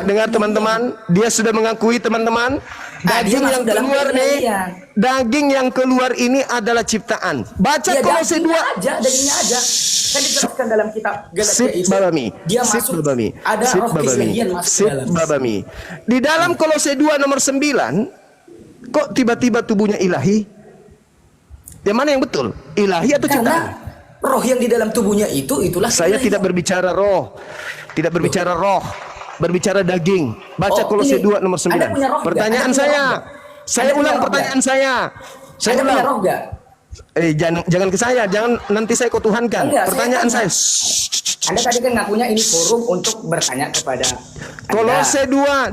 Dengar teman-teman, dia sudah mengakui teman-teman, daging dia yang masuk dalam keluar nih, keilahian. daging yang keluar ini adalah ciptaan. Baca Ya, Kolose 2. dagingnya aja. Kan dijelaskan dalam kitab Galatia Sip itu. Babami. Dia Sip masuk Babami. ada Sip roh Babami. keilahian masuk Sip ke dalam. Babami. Di dalam Kolose 2 nomor 9, kok tiba-tiba tubuhnya ilahi? Yang mana yang betul? Ilahi atau ciptaan? Karena roh yang di dalam tubuhnya itulah Saya keilahian. tidak berbicara roh. Tidak berbicara roh. Berbicara daging. Baca Oh, Kolose ini. 2 nomor 9. Anda punya roh nggak? Pertanyaan Anda punya saya. roh nggak? Saya Anda punya ulang roh pertanyaan saya. Saya Anda punya ulang. roh nggak? Jangan ke saya. Jangan nanti saya kau tuhankan. Enggak, Pertanyaan saya saya. Anda tadi kan ngakunya ini forum untuk bertanya kepada Anda. Kolose 2.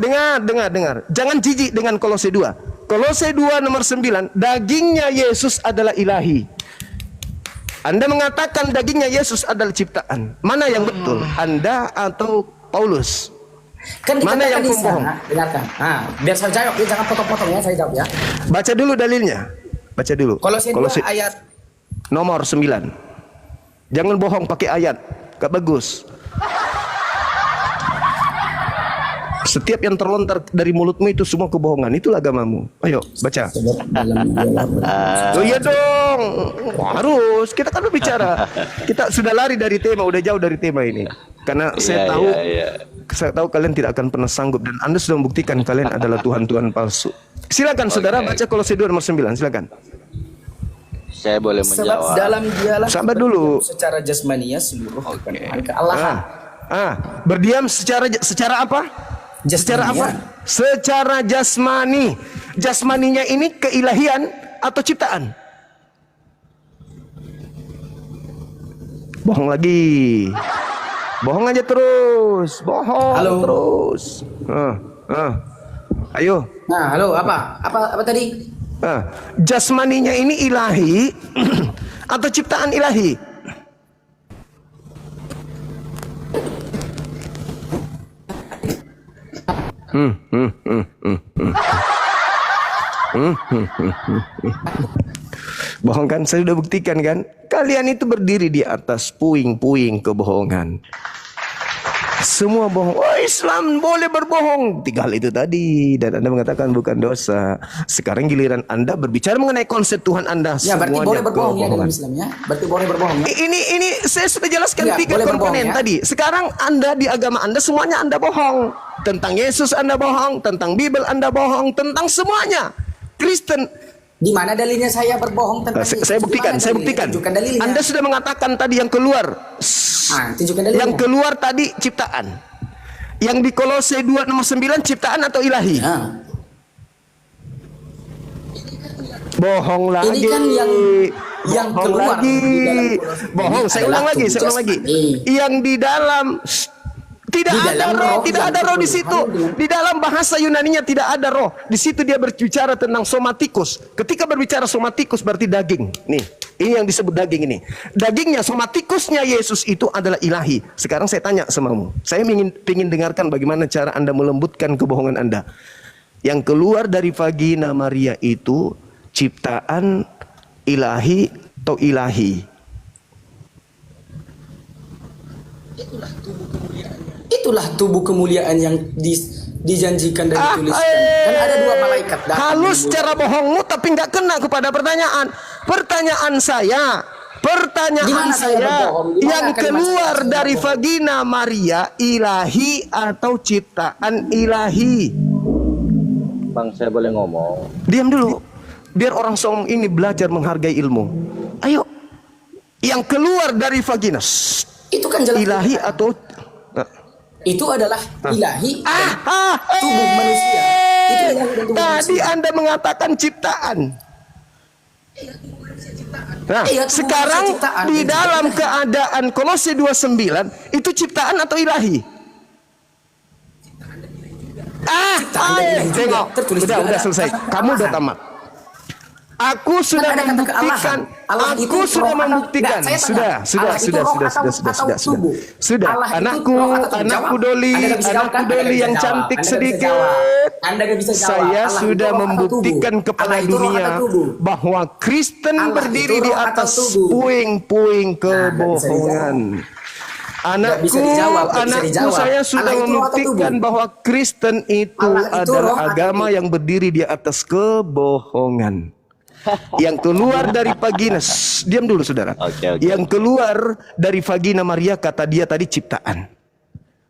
Dengar. Jangan jijik dengan Kolose 2. Kolose 2 nomor 9, dagingnya Yesus adalah ilahi. Anda mengatakan dagingnya Yesus adalah ciptaan. Mana yang betul? Anda atau Paulus? Kan Mana yang dikatakan di pembohong? sana, dengarkan. Biar saya jawab, ya, jangan potong-potong ya, saya jawab ya. Baca dulu dalilnya. Baca dulu. Kolose 2 ayat nomor 9. Jangan bohong pakai ayat. Gak bagus. Setiap yang terlontar dari mulutmu itu semua kebohongan. Itulah agamamu. Ayo baca. Oh iya dong. Harus. Kita kan berbicara. Kita sudah lari dari tema. Udah jauh dari tema ini. Karena saya tahu. Saya tahu kalian tidak akan pernah sanggup. Dan Anda sudah membuktikan kalian adalah Tuhan-Tuhan palsu. Silakan saudara baca Kolose 2 nomor 9. Silakan. Saya boleh sebab menjawab. dalam dialah Sabar dulu. secara jasmania seluruh kepenuhan kealahan. Berdiam secara apa? Secara apa? Secara jasmani. Jasmaninya ini keilahian atau ciptaan? Bohong lagi. Bohong aja terus. Bohong terus. Ayo. Nah, halo, apa tadi? Jasmaninya ini ilahi atau ciptaan ilahi? Bohong kan? Saya sudah buktikan kan? Kalian itu berdiri di atas puing-puing kebohongan. Semua bohong. Oh, Islam boleh berbohong. 3 hal itu tadi. Dan Anda mengatakan bukan dosa. Sekarang giliran Anda berbicara mengenai konsep Tuhan Anda. Ya, berarti boleh berbohong ya dalam Islam ya. Berarti boleh berbohong ya. Ini saya sudah jelaskan Ya, 3 boleh komponen berbohong, ya. tadi. Sekarang Anda di agama Anda semuanya Anda bohong. Tentang Yesus Anda bohong, tentang Bible Anda bohong, tentang semuanya. Kristen. Di mana dalilnya saya berbohong tentang Yesus? Saya buktikan, saya buktikan. Tunjukkan dalilnya. Anda sudah mengatakan tadi yang keluar. Tunjukkan dalilnya. Yang keluar tadi ciptaan. Yang di Kolose 2 nomor 9 ciptaan atau ilahi? Bohong lagi. Ini kan yang bohong keluar lagi. di dalam Bohong, saya ulang lagi, saya ulang lagi. Yang di dalam tidak ada roh di situ. Di dalam bahasa Yunaninya tidak ada roh. Di situ dia berbicara tentang somatikus. Ketika berbicara somatikus berarti daging. Nih, ini yang disebut daging ini. Dagingnya, somatikusnya Yesus itu adalah ilahi. Sekarang saya tanya sama kamu. Saya ingin dengarkan bagaimana cara Anda melembutkan kebohongan Anda. Yang keluar dari vagina Maria itu ciptaan ilahi atau ilahi? Itulah tubuh kemuliaan yang dijanjikan dan dituliskan. Kan ada 2 malaikat datang. Halus cara bohongmu tapi nggak kena kepada pertanyaan. Pertanyaan saya yang keluar dari vagina Maria ilahi atau ciptaan ilahi? Bang, saya boleh ngomong? Diam dulu. Biar orang som ini belajar menghargai ilmu. Ayo. Yang keluar dari vagina Itu kan jelas ilahi atau itu adalah ilahi tubuh manusia. Itu ilahi dan tubuh tadi manusia. Anda mengatakan ciptaan. Nah, Iya, sekarang ciptaan. di dalam keadaan Kolose 2:9 itu ciptaan atau ilahi? Tengok. Tertulis juga Udah ada. selesai. Kamu udah tamat. Aku sudah Kan ada kata membuktikan. Allah itu Aku sudah roh atau- membuktikan. Enggak, saya tanya. Allah itu roh atau tubuh? Sudah. Allah itu Anakku, roh atau tubuh? anakku Jawab. Doli, Anda nggak bisa jawab, anakku kan? Anda Doli nggak yang bisa cantik jawab. Anda nggak bisa sedikit. jawab. Anda nggak bisa jawab. Saya Allah itu sudah roh atau membuktikan tubuh? kepada Allah itu roh dunia atau tubuh? bahwa Kristen Allah berdiri itu di roh atau atas tubuh? puing-puing nggak bisa kebohongan. Nggak bisa dijawab, nggak bisa Anakku, dijawab. saya sudah Allah itu roh atau membuktikan tubuh? bahwa Kristen itu Allah itu roh adalah atau agama tubuh? yang berdiri di atas kebohongan. Yang keluar dari vagina, diam dulu saudara. Oke. Yang keluar dari vagina Maria kata dia tadi ciptaan.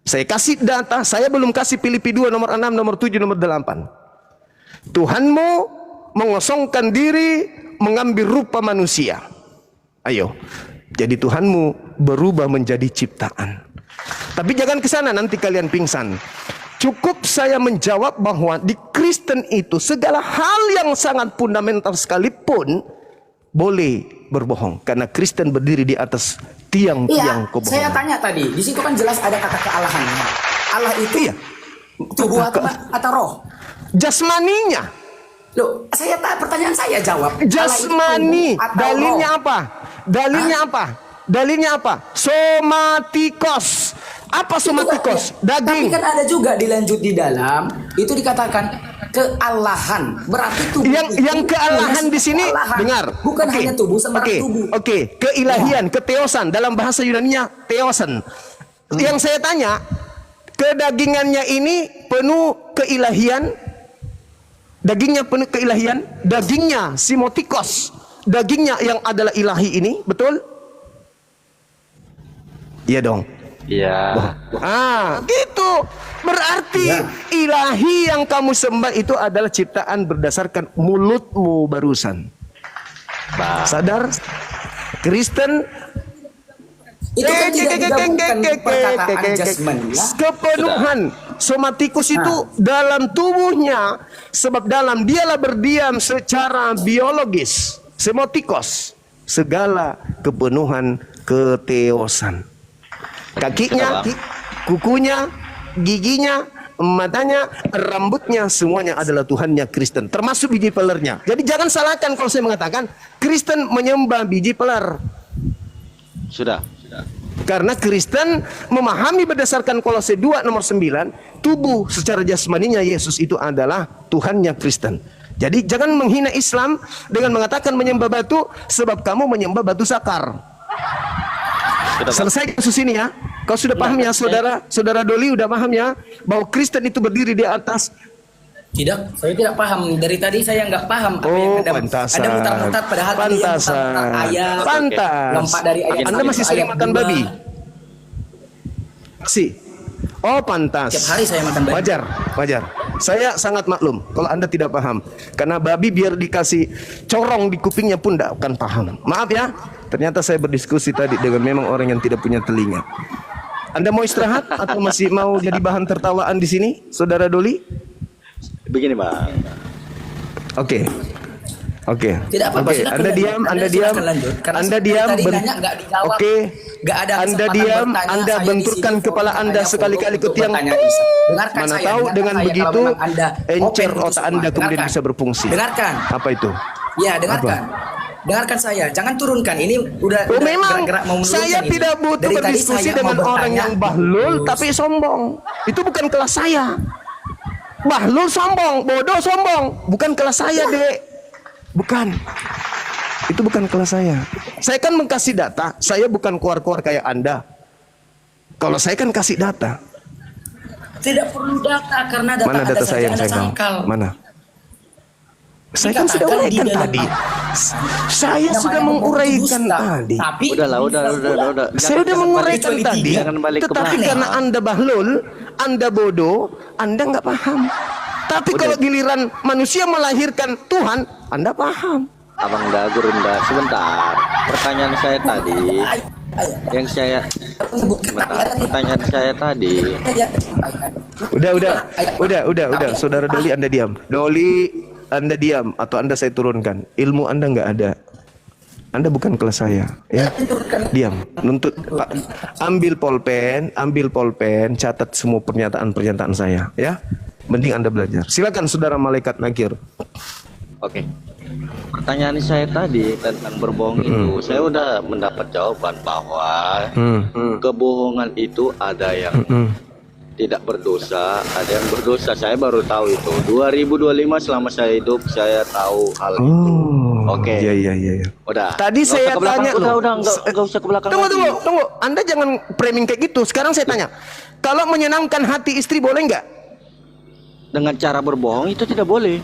Saya kasih data, saya belum kasih Filipi 2 nomor 6, nomor 7, nomor 8. Tuhanmu mengosongkan diri, mengambil rupa manusia. Ayo. Jadi Tuhanmu berubah menjadi ciptaan. Tapi jangan ke sana nanti kalian pingsan. Cukup saya menjawab bahwa di Kristen itu segala hal yang sangat fundamental sekalipun boleh berbohong. Karena Kristen berdiri di atas tiang-tiang Iya, kebohongan. saya tanya tadi. Di situ kan jelas ada kata kealahannya. Allah itu Iya. tubuh atau roh? Jasmaninya. Loh, pertanyaan saya jawab. Jasmani, Allah itu dalilnya roh. apa? Dalilnya apa? Dalilnya apa? Somatikos. Apa somatikos? Tapi Daging. kan ada juga dilanjut di dalam itu dikatakan kealahan. Berarti tubuh Yang itu kealahan punya di sini, kealahan. dengar. Bukan Oke. hanya tubuh sembarang Oke. tubuh. Oke, keilahian, keteosan dalam bahasa Yunaninya teosan. Yang saya tanya, kedagingannya ini penuh keilahian. Dagingnya penuh keilahian, dagingnya simotikos. Dagingnya yang adalah ilahi ini, betul? Iya dong. Iya. Gitu. Berarti ilahi yang kamu sembah itu adalah ciptaan berdasarkan mulutmu barusan. Sadar? Kristen Itu kan tidak digabungkan perkataan jasmani. kepenuhan somatikus itu dalam tubuhnya, sebab dalam dialah berdiam secara biologis semotikos segala kepenuhan keteosan. Kakinya, kukunya, giginya, matanya, rambutnya, semuanya adalah Tuhannya Kristen, termasuk biji pelernya. Jadi jangan salahkan kalau saya mengatakan Kristen menyembah biji peler. Sudah. Karena Kristen memahami berdasarkan Kolose 2 nomor 9, tubuh secara jasmaninya Yesus itu adalah Tuhannya Kristen. Jadi jangan menghina Islam dengan mengatakan menyembah batu, sebab kamu menyembah batu sakar. Selesai kasus ini ya. Kau sudah paham ya, saudara Doli udah paham ya, bahwa Kristen itu berdiri di atas. Tidak, saya tidak paham. Dari tadi saya nggak paham apa yang Pantasan. ada mutar-mutar padahal ini yang mutar-mutar ayat. Pantas. Lompat dari ayat. Anda masih sering ayat makan 2. babi? Oh, pantas. Tiap hari saya makan babi. Wajar. Saya sangat maklum kalau Anda tidak paham. Karena babi biar dikasih corong di kupingnya pun tidak akan paham. Maaf ya. Ternyata saya berdiskusi tadi dengan memang orang yang tidak punya telinga. Anda mau istirahat atau masih mau jadi bahan tertawaan di sini, Saudara Doli? Begini, Bang. Oke. Tidak apa-apa. Oke, Anda diam. Silakan lanjut. Karena Anda diam. tadi nanya nggak dijawab. Oke. Nggak ada Anda kesempatan diam. bertanya. Anda Saya benturkan di sini kepala Anda saya sekali-kali ke untuk tiang. bertanya, Isa. Dengarkan Mana saya, tahu dengarkan dengan saya. begitu Kalau memang Anda encer open untuk otak semua. Anda kemudian Dengarkan. bisa berfungsi. Dengarkan. Apa itu? Ya, dengarkan. Dengarkan saya, jangan turunkan. Ini udah Memang gerak-gerak mau menurunkan saya ini. tidak butuh Dari tadi berdiskusi saya dengan mau orang bertanya, yang bahlul terus. tapi sombong. Itu bukan kelas saya. Bahlul sombong, bodoh sombong, bukan kelas saya, Dek. Bukan. Itu bukan kelas saya. Saya kan mengkasih data, saya bukan keluar-keluar kayak Anda. Kalau saya kan kasih data. Tidak perlu data karena data Mana ada data saya saja yang Anda saya sangkal. Mana? Saya kan sudah Dikatakan di uraikan dalam tadi. apa? Saya Namanya sudah ngomong menguraikan dusta. tadi. Tapi Udah. Saya udah menguraikan kecuali tadi. tiga. Jangan balik ke Tetapi belakang. karena Anda bahlul, Anda bodoh, Anda nggak paham. Tapi kalau giliran manusia melahirkan Tuhan, Anda paham. Abang Dagur, sebentar. Pertanyaan saya tadi, yang saya pertanyaan saya tadi. Udah. Saudara Doli, Anda diam. Doli, Anda diam atau Anda saya turunkan. Ilmu Anda nggak ada. Anda bukan kelas saya, ya. Diam. Nuntut. Pak, ambil polpen, catat semua pernyataan saya, ya. Mending Anda belajar. Silakan Saudara Malaikat Nakir. Oke. Pertanyaan saya tadi tentang berbohong itu, saya udah mendapat jawaban bahwa kebohongan itu ada yang tidak berdosa, ada yang berdosa. Saya baru tahu itu. 2025 selama saya hidup, saya tahu hal itu. Oke. Iya. Udah. Tadi Nggak saya usah ke belakang. tanya loh. Udah, nggak usah ke belakang Tunggu. lagi. Anda jangan framing kayak gitu. Sekarang saya tanya. Kalau menyenangkan hati istri boleh nggak? Dengan cara berbohong itu tidak boleh.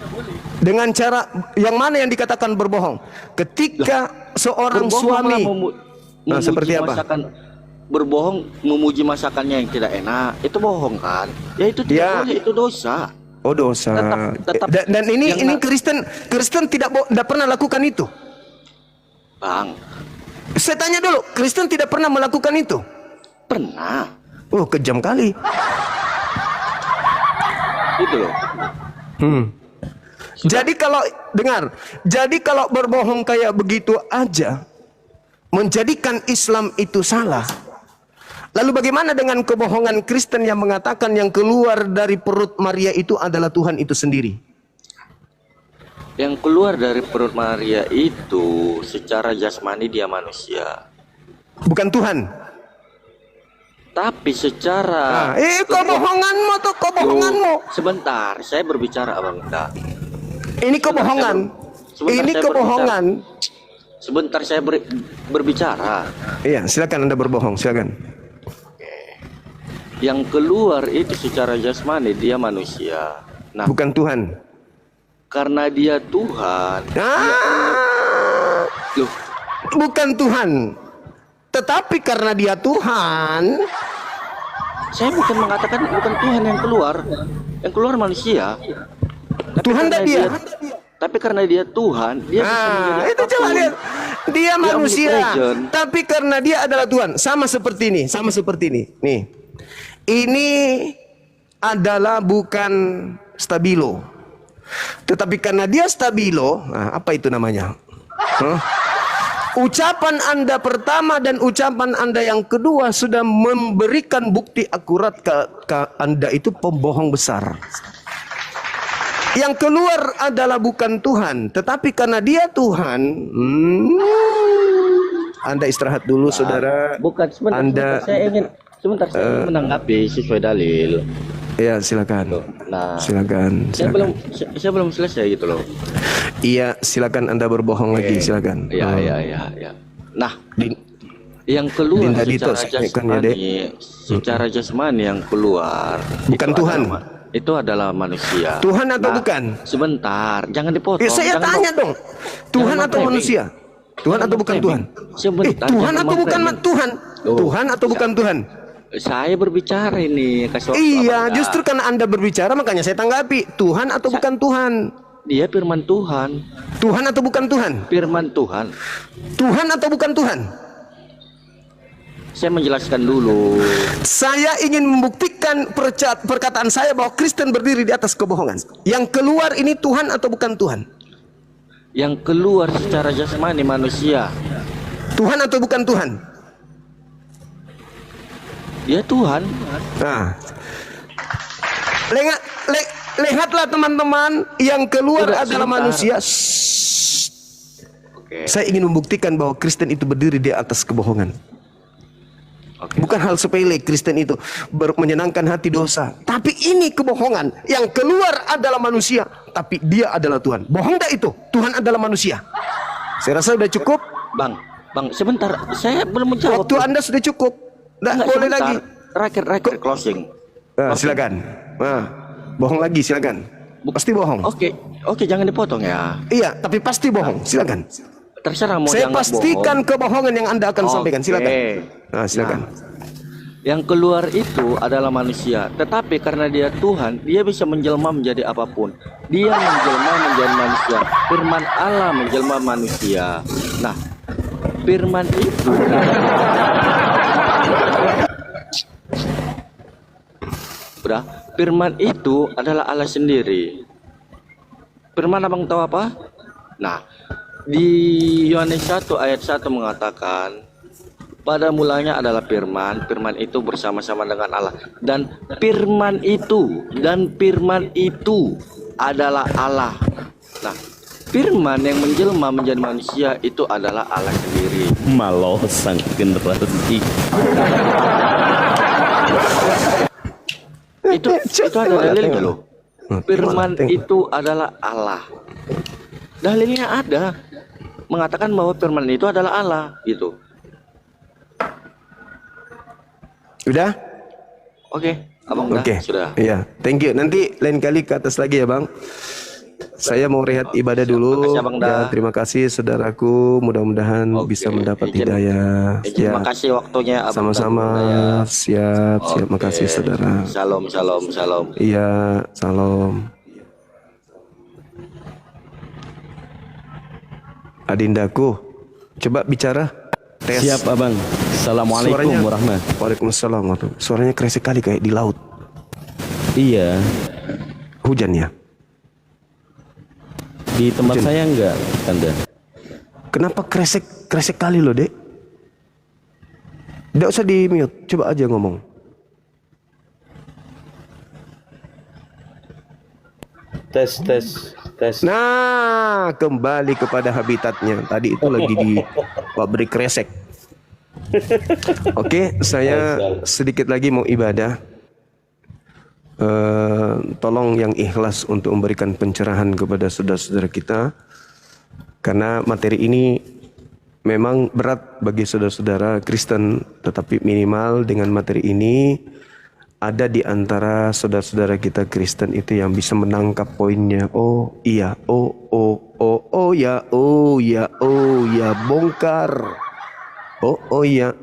Dengan cara yang mana yang dikatakan berbohong? Ketika seorang Berbohong suami malah seperti apa? Berbohong memuji masakannya yang tidak enak, itu bohong kan? Ya itu tidak boleh, itu dosa. Oh, dosa. Tetap Dan ini Kristen tidak pernah lakukan itu. Bang, Saya tanya dulu, Kristen tidak pernah melakukan itu? pernah. Oh, kejam kali. Itu loh. Jadi kalau berbohong kayak begitu aja menjadikan Islam itu salah. Lalu bagaimana dengan kebohongan Kristen yang mengatakan yang keluar dari perut Maria itu adalah Tuhan itu sendiri? Yang keluar dari perut Maria itu secara jasmani dia manusia, Bukan Tuhan. tapi secara Kebohonganmu tuh, kebohonganmu. sebentar, saya berbicara Abang. Ini kebohongan. Sebentar, Ini saya kebohongan. Sebentar saya berbicara. Iya, silakan Anda berbohong, silakan. Yang keluar itu secara jasmani dia manusia. Nah, Bukan Tuhan. karena dia Tuhan. Loh, Bukan Tuhan. Tetapi karena dia Tuhan, saya bukan mengatakan bukan Tuhan yang keluar. Yang keluar manusia. Tapi Tuhan karena tak dia. Tapi karena dia Tuhan, dia bisa menjadi Itu apapun. coba lihat. Dia manusia, omnipresent. tapi karena dia adalah Tuhan. Sama seperti ini, sama seperti ini. Nih. Ini adalah bukan stabilo. Tetapi karena dia stabilo, apa itu namanya? Ucapan Anda pertama dan ucapan Anda yang kedua sudah memberikan bukti akurat ke Anda itu pembohong besar. Yang keluar adalah bukan Tuhan, tetapi karena dia Tuhan, Anda istirahat dulu, saudara. Bukan sebentar, Anda, saya ingin menanggapi sesuai dalil. ya silakan. Nah, Silakan. saya Silakan. belum selesai gitu loh. Iya, silakan Anda berbohong lagi, silakan. Iya. Nah, yang keluar Dinda Dito, secara saya ingatkan ya, Dek. jasmani yang keluar Bukan itu Tuhan. itu adalah manusia. Tuhan atau bukan? Sebentar, jangan dipotong. Saya jangan tanya dong. Tuhan jangan atau framing. manusia? Tuhan atau bukan Tuhan? Sebentar, Tuhan jangan atau bukan framing. Tuhan? Oh. Tuhan atau bukan Tuhan? Saya berbicara ini kasih waktu Iya, Abang. justru karena Anda berbicara makanya saya tanggapi. Tuhan atau bukan Tuhan? Dia firman Tuhan. Tuhan atau bukan Tuhan? Firman Tuhan. Tuhan atau bukan Tuhan? Saya menjelaskan dulu. Saya ingin membuktikan perkataan saya bahwa Kristen berdiri di atas kebohongan. Yang keluar ini Tuhan atau bukan Tuhan? Yang keluar secara jasmani manusia. Tuhan atau bukan Tuhan? Dia Tuhan. Nah, lihatlah teman-teman, yang keluar Udah, adalah sebentar. manusia. Oke. Saya ingin membuktikan bahwa Kristen itu berdiri di atas kebohongan. Oke. Bukan hal sepele Kristen itu menyenangkan hati dosa. Tapi ini kebohongan. Yang keluar adalah manusia, tapi dia adalah Tuhan. Bohong tak itu? Tuhan adalah manusia. Saya rasa sudah cukup. Bang, sebentar. Saya belum menjawab. Waktu Anda sudah cukup. Tidak Enggak, boleh sebentar. lagi. Rakyat closing. Silakan. Bohong lagi, silakan. Pasti bohong. Oke, jangan dipotong ya. Iya, tapi pasti bohong. Silakan. Terserah mau Saya dianggap pastikan bohong. kebohongan yang Anda akan sampaikan. Silakan. Silakan. Yang keluar itu adalah manusia, tetapi karena dia Tuhan, dia bisa menjelma menjadi apapun. Dia menjelma menjadi manusia. Firman Allah menjelma manusia. Nah, firman itu udah, firman itu adalah Allah sendiri. Firman abang tahu apa? Nah, di Yohanes 1 ayat 1 mengatakan, pada mulanya adalah firman, firman itu bersama-sama dengan Allah, dan firman itu adalah Allah. Nah, firman yang menjelma menjadi manusia itu adalah Allah sendiri. Malau sang generasi. Itu ada dalilnya loh. Firman itu adalah Allah. Dalilnya ada, mengatakan bahwa firman itu adalah Allah gitu. Udah? Oke, abang udah, Oke. sudah. Iya, thank you. Nanti lain kali ke atas lagi ya, Bang. Saya mau rehat ibadah dulu. Makasih, Abang Da. Terima kasih saudaraku. Mudah-mudahan Oke, bisa mendapat izin- hidayah. Terima kasih waktunya abang. Sama-sama. Siap. Makasih saudara. Shalom. Iya, salam. Adindaku, coba bicara. Tes. Siap abang. Assalamualaikum Suaranya- warahmatullahi. Waalaikumsalam. Suaranya kresek kali kayak di laut. Iya. Hujan ya? Di tempat saya enggak, Tanda. Kenapa kresek kali loh, Dek? Tidak usah di mute, coba aja ngomong. Tes. Tes. Nah, kembali kepada habitatnya. Tadi itu lagi di pabrik kresek. Oke, saya sedikit lagi mau ibadah. Tolong yang ikhlas untuk memberikan pencerahan kepada saudara-saudara kita. Karena materi ini memang berat bagi saudara-saudara Kristen. Tetapi minimal dengan materi ini ada di antara saudara-saudara kita Kristen itu yang bisa menangkap poinnya. Oh iya, oh ya, bongkar. Oh ya,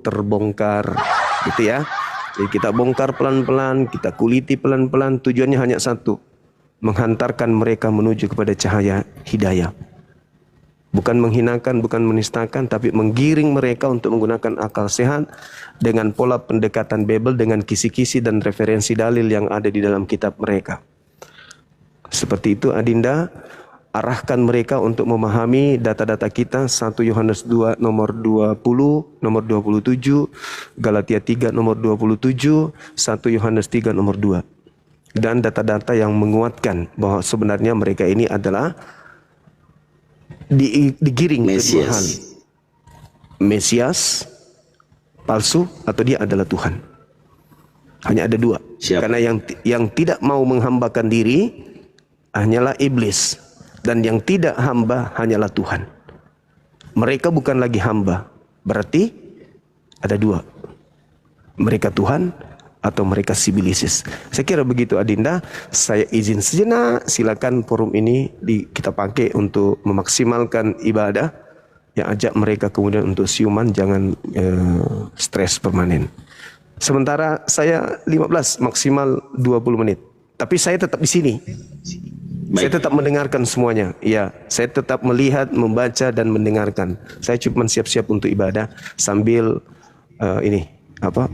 terbongkar. Gitu ya. Jadi kita bongkar pelan-pelan, kita kuliti pelan-pelan. Tujuannya hanya satu, menghantarkan mereka menuju kepada cahaya hidayah. Bukan menghinakan, bukan menistakan, tapi menggiring mereka untuk menggunakan akal sehat dengan pola pendekatan Bible, dengan kisi-kisi dan referensi dalil yang ada di dalam kitab mereka. Seperti itu Adinda, arahkan mereka untuk memahami data-data kita. 1 Yohanes 2 nomor 20, nomor 27, Galatia 3 nomor 27, 1 Yohanes 3 nomor 2. Dan data-data yang menguatkan bahwa sebenarnya mereka ini adalah digiring ke dua hal. Mesias palsu atau dia adalah Tuhan. Hanya ada dua. Siap. Karena yang tidak mau menghambakan diri hanyalah iblis, dan yang tidak hamba hanyalah Tuhan. Mereka bukan lagi hamba. Berarti ada dua. Mereka Tuhan atau mereka sibilisis. Saya kira begitu Adinda. Saya izin sejenak, silakan forum ini kita pakai untuk memaksimalkan ibadah. Yang ajak mereka kemudian untuk siuman, jangan stres permanen. Sementara saya 15 maksimal 20 menit. Tapi saya tetap di sini. Saya tetap mendengarkan semuanya. Ya, saya tetap melihat, membaca dan mendengarkan. Saya cuma siap-siap untuk ibadah sambil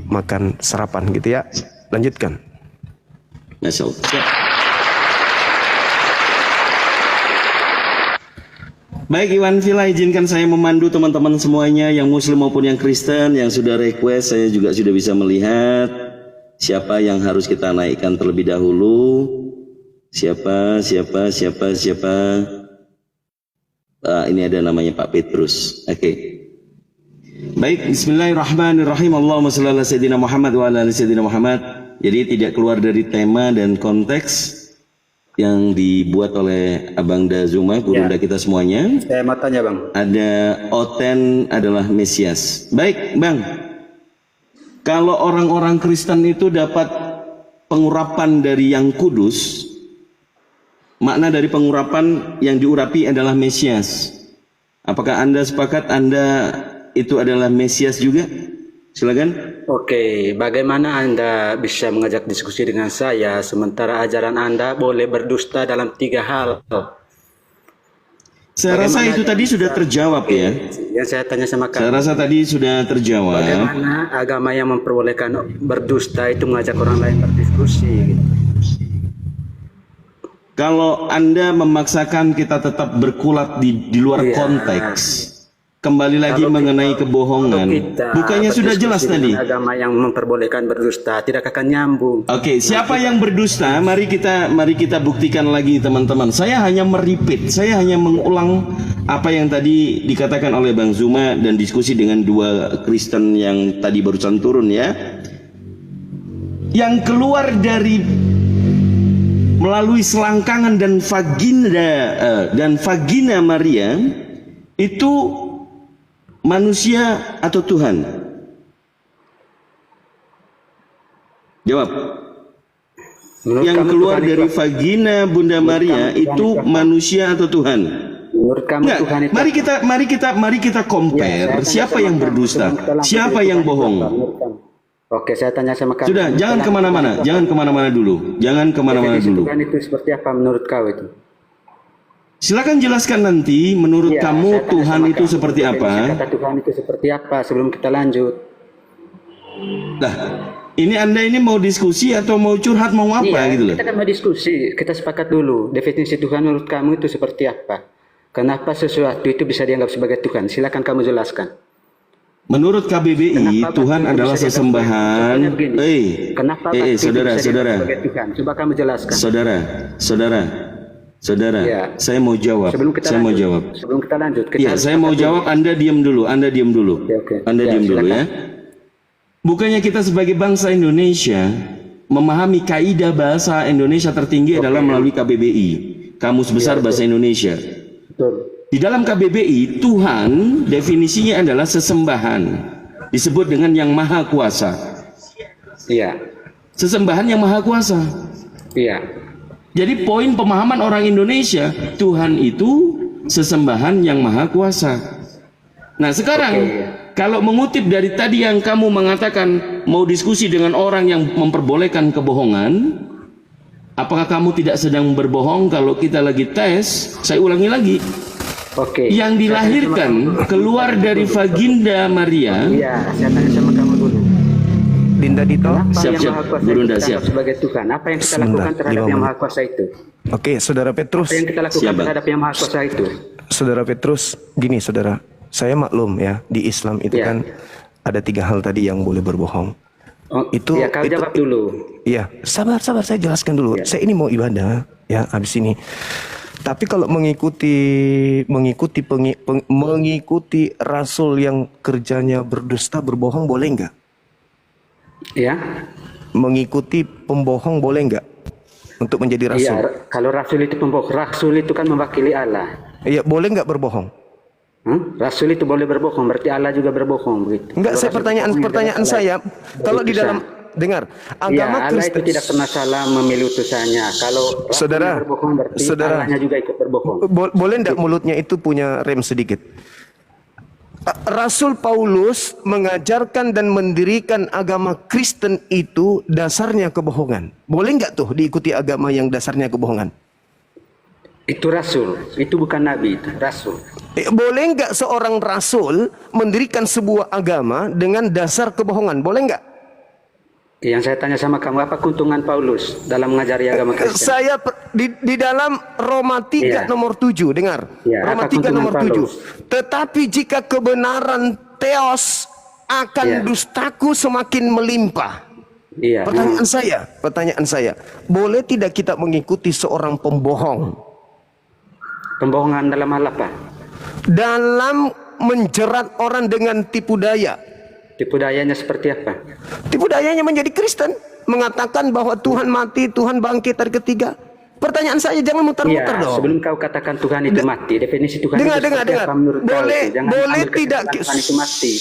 makan sarapan gitu ya. Lanjutkan. Masya Allah. Baik Iwan Villa, izinkan saya memandu teman-teman semuanya yang muslim maupun yang Kristen yang sudah request. Saya juga sudah bisa melihat siapa yang harus kita naikkan terlebih dahulu. Siapa. Ini ada namanya Pak Petrus. Oke. Baik, bismillahirrahmanirrahim. Allahumma shalli ala sayyidina Muhammad wa ala ali sayyidina Muhammad. Jadi tidak keluar dari tema dan konteks yang dibuat oleh Abang Dazuma, gurunda kita semuanya. Saya mau tanya Bang. Ada Oten adalah Mesias. Baik Bang, kalau orang-orang Kristen itu dapat pengurapan dari yang kudus, makna dari pengurapan yang diurapi adalah Mesias. Apakah Anda sepakat Anda itu adalah Mesias juga? Silakan. Oke, bagaimana Anda bisa mengajak diskusi dengan saya sementara ajaran Anda boleh berdusta dalam 3 hal? Saya rasa itu tadi sudah terjawab ya. Yang saya tanya sama kamu. Saya rasa tadi sudah terjawab. Bagaimana agama yang memperbolehkan berdusta itu mengajak orang lain berdiskusi? Gitu. Kalau Anda memaksakan kita tetap berkulat di luar konteks, kembali lagi mengenai kebohongan. Bukannya sudah jelas tadi. Agama yang memperbolehkan berdusta tidak akan nyambung. Oke, siapa yang berdusta? Mari kita buktikan lagi teman-teman. Saya hanya meripit, saya hanya mengulang apa yang tadi dikatakan oleh Bang Zuma dan diskusi dengan 2 Kristen yang tadi barusan turun ya. Yang keluar dari melalui selangkangan dan vagina Maria itu manusia atau Tuhan? Jawab. Yang keluar dari vagina Bunda Maria itu manusia atau Tuhan? Menurut kamu Tuhan itu? Mari kita compare. Siapa yang berdusta? Siapa yang bohong? Oke, saya tanya sama kamu. Sudah, jangan kemana-mana dulu. Tuhan itu seperti apa menurut kau itu? Silakan jelaskan nanti menurut kamu Tuhan itu seperti apa? Kata Tuhan itu seperti apa sebelum kita lanjut? Nah, ini Anda ini mau diskusi atau mau curhat mau apa gitu loh? Kita kan mau diskusi, kita sepakat dulu. Definisi Tuhan menurut kamu itu seperti apa? Kenapa sesuatu itu bisa dianggap sebagai Tuhan? Silakan kamu jelaskan. Menurut KBBI, Tuhan adalah sesembahan. Kenapa saudara. Tuhan? Coba kamu jelaskan. Saudara. Saudara, Ya. saya mau jawab. Sebelum kita Saya mau lanjut, jawab. Sebelum kita lanjut, kita Iya, harus saya mau sepakat jawab. Anda diam dulu. Anda diam dulu. Oke. Anda Ya, diam dulu silakan. ya. Bukannya kita sebagai bangsa Indonesia memahami kaidah bahasa Indonesia tertinggi adalah melalui KBBI, Kamus Besar Bahasa Indonesia. Betul. Di dalam KBBI, Tuhan definisinya adalah sesembahan. Disebut dengan yang maha kuasa. Iya. Sesembahan yang maha kuasa. Iya. Jadi poin pemahaman orang Indonesia, Tuhan itu sesembahan yang maha kuasa. Nah sekarang, kalau mengutip dari tadi yang kamu mengatakan mau diskusi dengan orang yang memperbolehkan kebohongan, apakah kamu tidak sedang berbohong kalau kita lagi tes? Saya ulangi lagi. Oke. Yang dilahirkan keluar dari vagina Maria. Iya, saya tanya sama kamu dulu. Dinda Dito. Kenapa Siap, yang siap. Maha Kuasa Guru itu Nda, kita siap. anggap sebagai Tuhan? Apa yang kita Sebentar, lakukan terhadap 5 yang menit. Maha Kuasa itu? Oke, Saudara Petrus. Apa yang kita lakukan Siap, Bang. terhadap yang Maha Kuasa itu? Saudara Petrus, gini saudara, saya maklum ya di Islam itu Ya. kan ada 3 hal tadi yang boleh berbohong. Oh, Itu- ya, kau itu- jawab dulu. Iya, sabar saya jelaskan dulu. Ya. Saya ini mau ibadah ya habis ini. Tapi kalau mengikuti rasul yang kerjanya berdusta berbohong boleh nggak? Ya. Mengikuti pembohong boleh nggak? Untuk menjadi rasul? Iya, kalau rasul itu pembohong, rasul itu kan mewakili Allah. Iya, boleh nggak berbohong? Rasul itu boleh berbohong, berarti Allah juga berbohong begitu. Enggak, Kalau saya rasul pertanyaan berbohong, ya saya, kalau di berutusan. dalam dengar agama Ya, Allah Kristen, itu tidak pernah salah memilih utusannya. Kalau rasulnya Saudara, berbohong berarti saudara. Allahnya juga ikut berbohong. Boleh enggak mulutnya itu punya rem sedikit? Rasul Paulus mengajarkan dan mendirikan agama Kristen itu dasarnya kebohongan. Boleh enggak tuh diikuti agama yang dasarnya kebohongan? Itu rasul, itu bukan nabi, itu rasul. Boleh enggak seorang rasul mendirikan sebuah agama dengan dasar kebohongan? Boleh enggak? Yang saya tanya sama kamu, apa keuntungan Paulus dalam mengajari agama Kristen? Saya di dalam Roma 3 Iya. nomor 7, dengar. Iya, Roma apa 3 nomor keuntungan 7. Tetapi jika kebenaran teos akan Iya. dustaku semakin melimpah. Iya. Pertanyaan saya, boleh tidak kita mengikuti seorang pembohong Pembohongan dalam hal apa? dalam menjerat orang dengan tipu daya? Tipu dayanya seperti apa? Tipu dayanya menjadi Kristen, mengatakan bahwa Tuhan mati, Tuhan bangkit hari ketiga. Pertanyaan saya, jangan muter-muter Iya, dong. sebelum kau katakan Tuhan itu mati, definisi Tuhan Dengar, itu dengar, seperti dengar. apa menurut kau Boleh- itu? Jangan boleh ambil tidak kesimpulan Tuhan itu mati.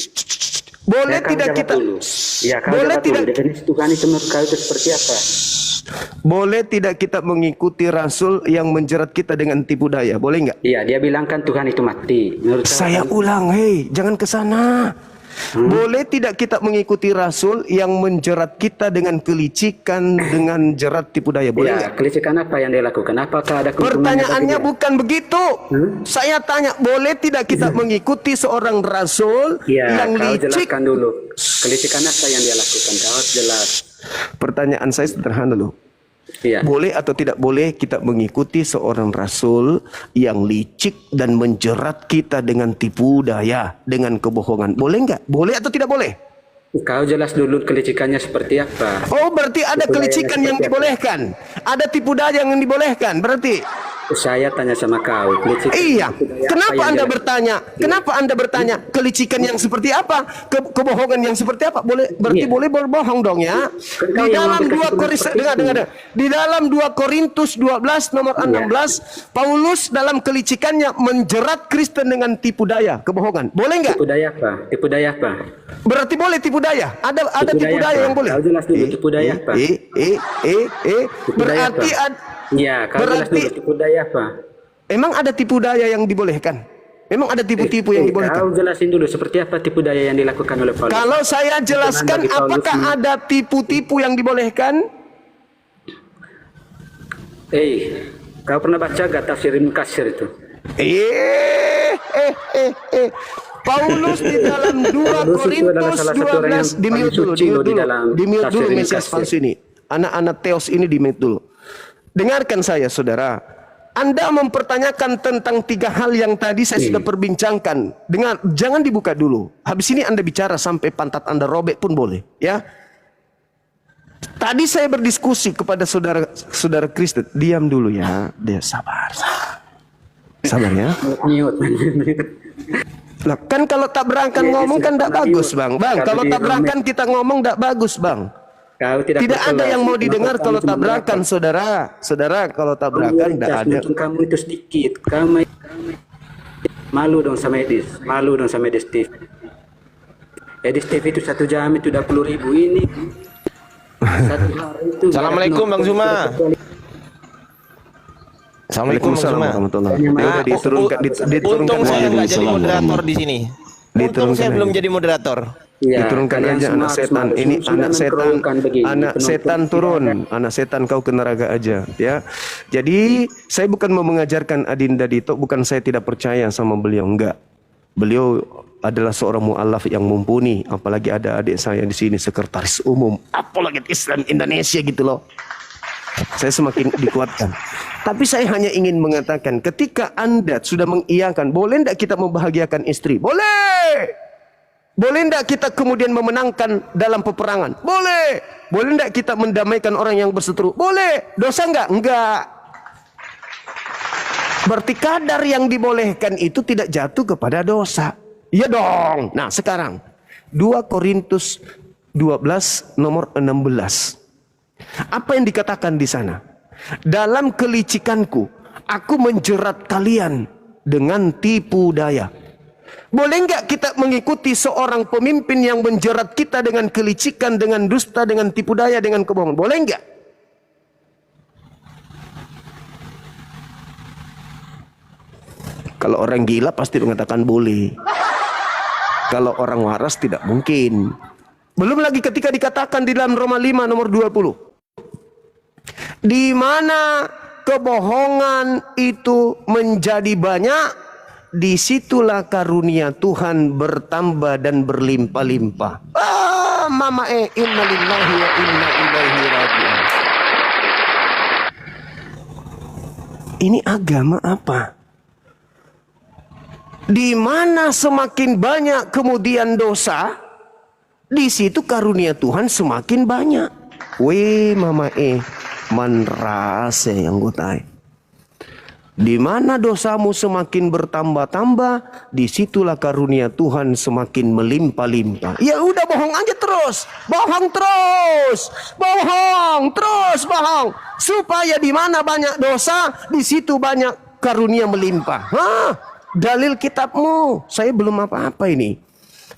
Boleh Ya, kau tidak jawab kita dulu. Ya, kau boleh jawab dulu. tidak Definisi Tuhan itu menurut kau itu seperti apa? boleh tidak kita mengikuti rasul yang menjerat kita dengan tipu daya? Boleh nggak? Iya, dia bilang kan Tuhan itu mati. Menurut kau Saya kan- ulang, hei, jangan ke sana. Boleh tidak kita mengikuti rasul yang menjerat kita dengan kelicikan, dengan jerat tipu daya? Boleh Ya, nggak? kelicikan apa yang dia lakukan? Apakah ada keuntungannya Pertanyaannya bagi dia? bukan begitu. Saya tanya, boleh tidak kita mengikuti seorang rasul Ya, yang kau licik? jelaskan dulu. Kelicikan apa yang dia lakukan? Kau harus jelas. Pertanyaan saya sederhana loh. Iya. Boleh atau tidak boleh kita mengikuti seorang rasul yang licik dan menjerat kita dengan tipu daya, dengan kebohongan? Boleh nggak? Boleh atau tidak boleh? Kau jelas dulu kelicikannya seperti apa. Oh, berarti ada Tipu dayanya kelicikan yang seperti apa? dibolehkan. Ada tipu daya yang dibolehkan. Berarti Saya tanya sama kau. Kelicikan iya. tipu daya apa Kenapa yang Anda dia bertanya? Kenapa Anda bertanya kelicikan yang seperti apa? Kebohongan yang seperti apa? Boleh, berarti Iya. boleh berbohong dong ya. Kau Di yang dalam ambil 2 kesimpulan Korintus seperti itu. dengar. Di dalam 2 Korintus 12 nomor Iya. 16, Paulus dalam kelicikannya menjerat Kristen dengan tipu daya, kebohongan. Boleh nggak? Tipu daya apa? Tipu daya apa? Berarti boleh tipu daya. Ada tipu daya apa? yang boleh. Kau jelas dulu tipu daya apa? Tipu daya Berarti apa? Iya, kau jelas berarti- dulu tipu daya apa? emang ada tipu daya yang dibolehkan? Memang ada tipu-tipu yang dibolehkan? Kau jelasin dulu seperti apa tipu daya yang dilakukan oleh Paulus. Kalau saya jelaskan, bagi Paulus apakah ini. ada tipu-tipu yang dibolehkan? Kau pernah baca gak tafsir Ibnu Katsir itu? Paulus di dalam 2 Paulus itu adalah Korintus salah satu orang yang 12 di mute paling dulu, suci loh di dalam di mute tafsir dulu Ibnu Mesias Katsir. palsu ini. Anak-anak teos ini di mute dulu. Dengarkan saya, saudara. Anda mempertanyakan tentang 3 hal yang tadi saya sudah perbincangkan. Dengar, jangan dibuka dulu. Habis ini Anda bicara sampai pantat Anda robek pun boleh, ya. Tadi saya berdiskusi kepada saudara Kristen. Diam dulu ya. Dia sabar. Sabar ya. Lah kan kalau tabrakan ngomong kan tidak bagus, Bang. Bang, kalau tabrakan kita ngomong tidak bagus, Bang. Tidak ada yang mau didengar kalau tabrakan, saudara. Saudara, kalau tabrakan tidak ada. Kamu itu sedikit. Kamu malu dong sama Edis. Malu dong sama Edis TV. Edis TV itu 1 jam itu 20.000 ini. Assalamualaikum Bang Zuma. Assalamualaikum Bang Zuma. Untung saya nggak jadi moderator di sini. Untung saya belum jadi moderator. Ya, diturunkan aja anak setan. Ini anak setan. Anak setan turun. Anak setan kau ke neraka aja, ya. Jadi saya bukan mau mengajarkan Adinda Dito, bukan saya tidak percaya sama beliau, enggak. Beliau adalah seorang mu'alaf yang mumpuni, apalagi ada adik saya di sini sekretaris umum apalagi Islam Indonesia gitu loh. Saya semakin dikuatkan. Tapi saya hanya ingin mengatakan, ketika Anda sudah mengiyakan, boleh tidak kita membahagiakan istri? Boleh. Boleh tidak kita kemudian memenangkan dalam peperangan? Boleh. Boleh tidak kita mendamaikan orang yang berseteru? Boleh. Dosa enggak? Enggak. Berarti kadar yang dibolehkan itu tidak jatuh kepada dosa. Iya dong. Nah sekarang 2 Korintus 12 nomor 16. Apa yang dikatakan di sana? Dalam kelicikanku aku menjerat kalian dengan tipu daya. Boleh enggak kita mengikuti seorang pemimpin yang menjerat kita dengan kelicikan, dengan dusta, dengan tipu daya, dengan kebohongan? Boleh enggak? Kalau orang gila pasti mengatakan boleh. Kalau orang waras tidak mungkin. Belum lagi ketika dikatakan di dalam Roma 5 nomor 20. Di mana kebohongan itu menjadi banyak, disitulah karunia Tuhan bertambah dan berlimpah-limpah. Mama inna lillahi wa inna ilaihi raji'un. Ini agama apa? Di mana semakin banyak kemudian dosa, di situ karunia Tuhan semakin banyak. Weh mama man rase yang gue tahu. Di mana dosamu semakin bertambah-tambah, disitulah karunia Tuhan semakin melimpah-limpah. Ya udah bohong aja terus, bohong terus, bohong terus, bohong. Supaya di mana banyak dosa, di situ banyak karunia melimpah. Hah? Dalil kitabmu, saya belum apa-apa ini.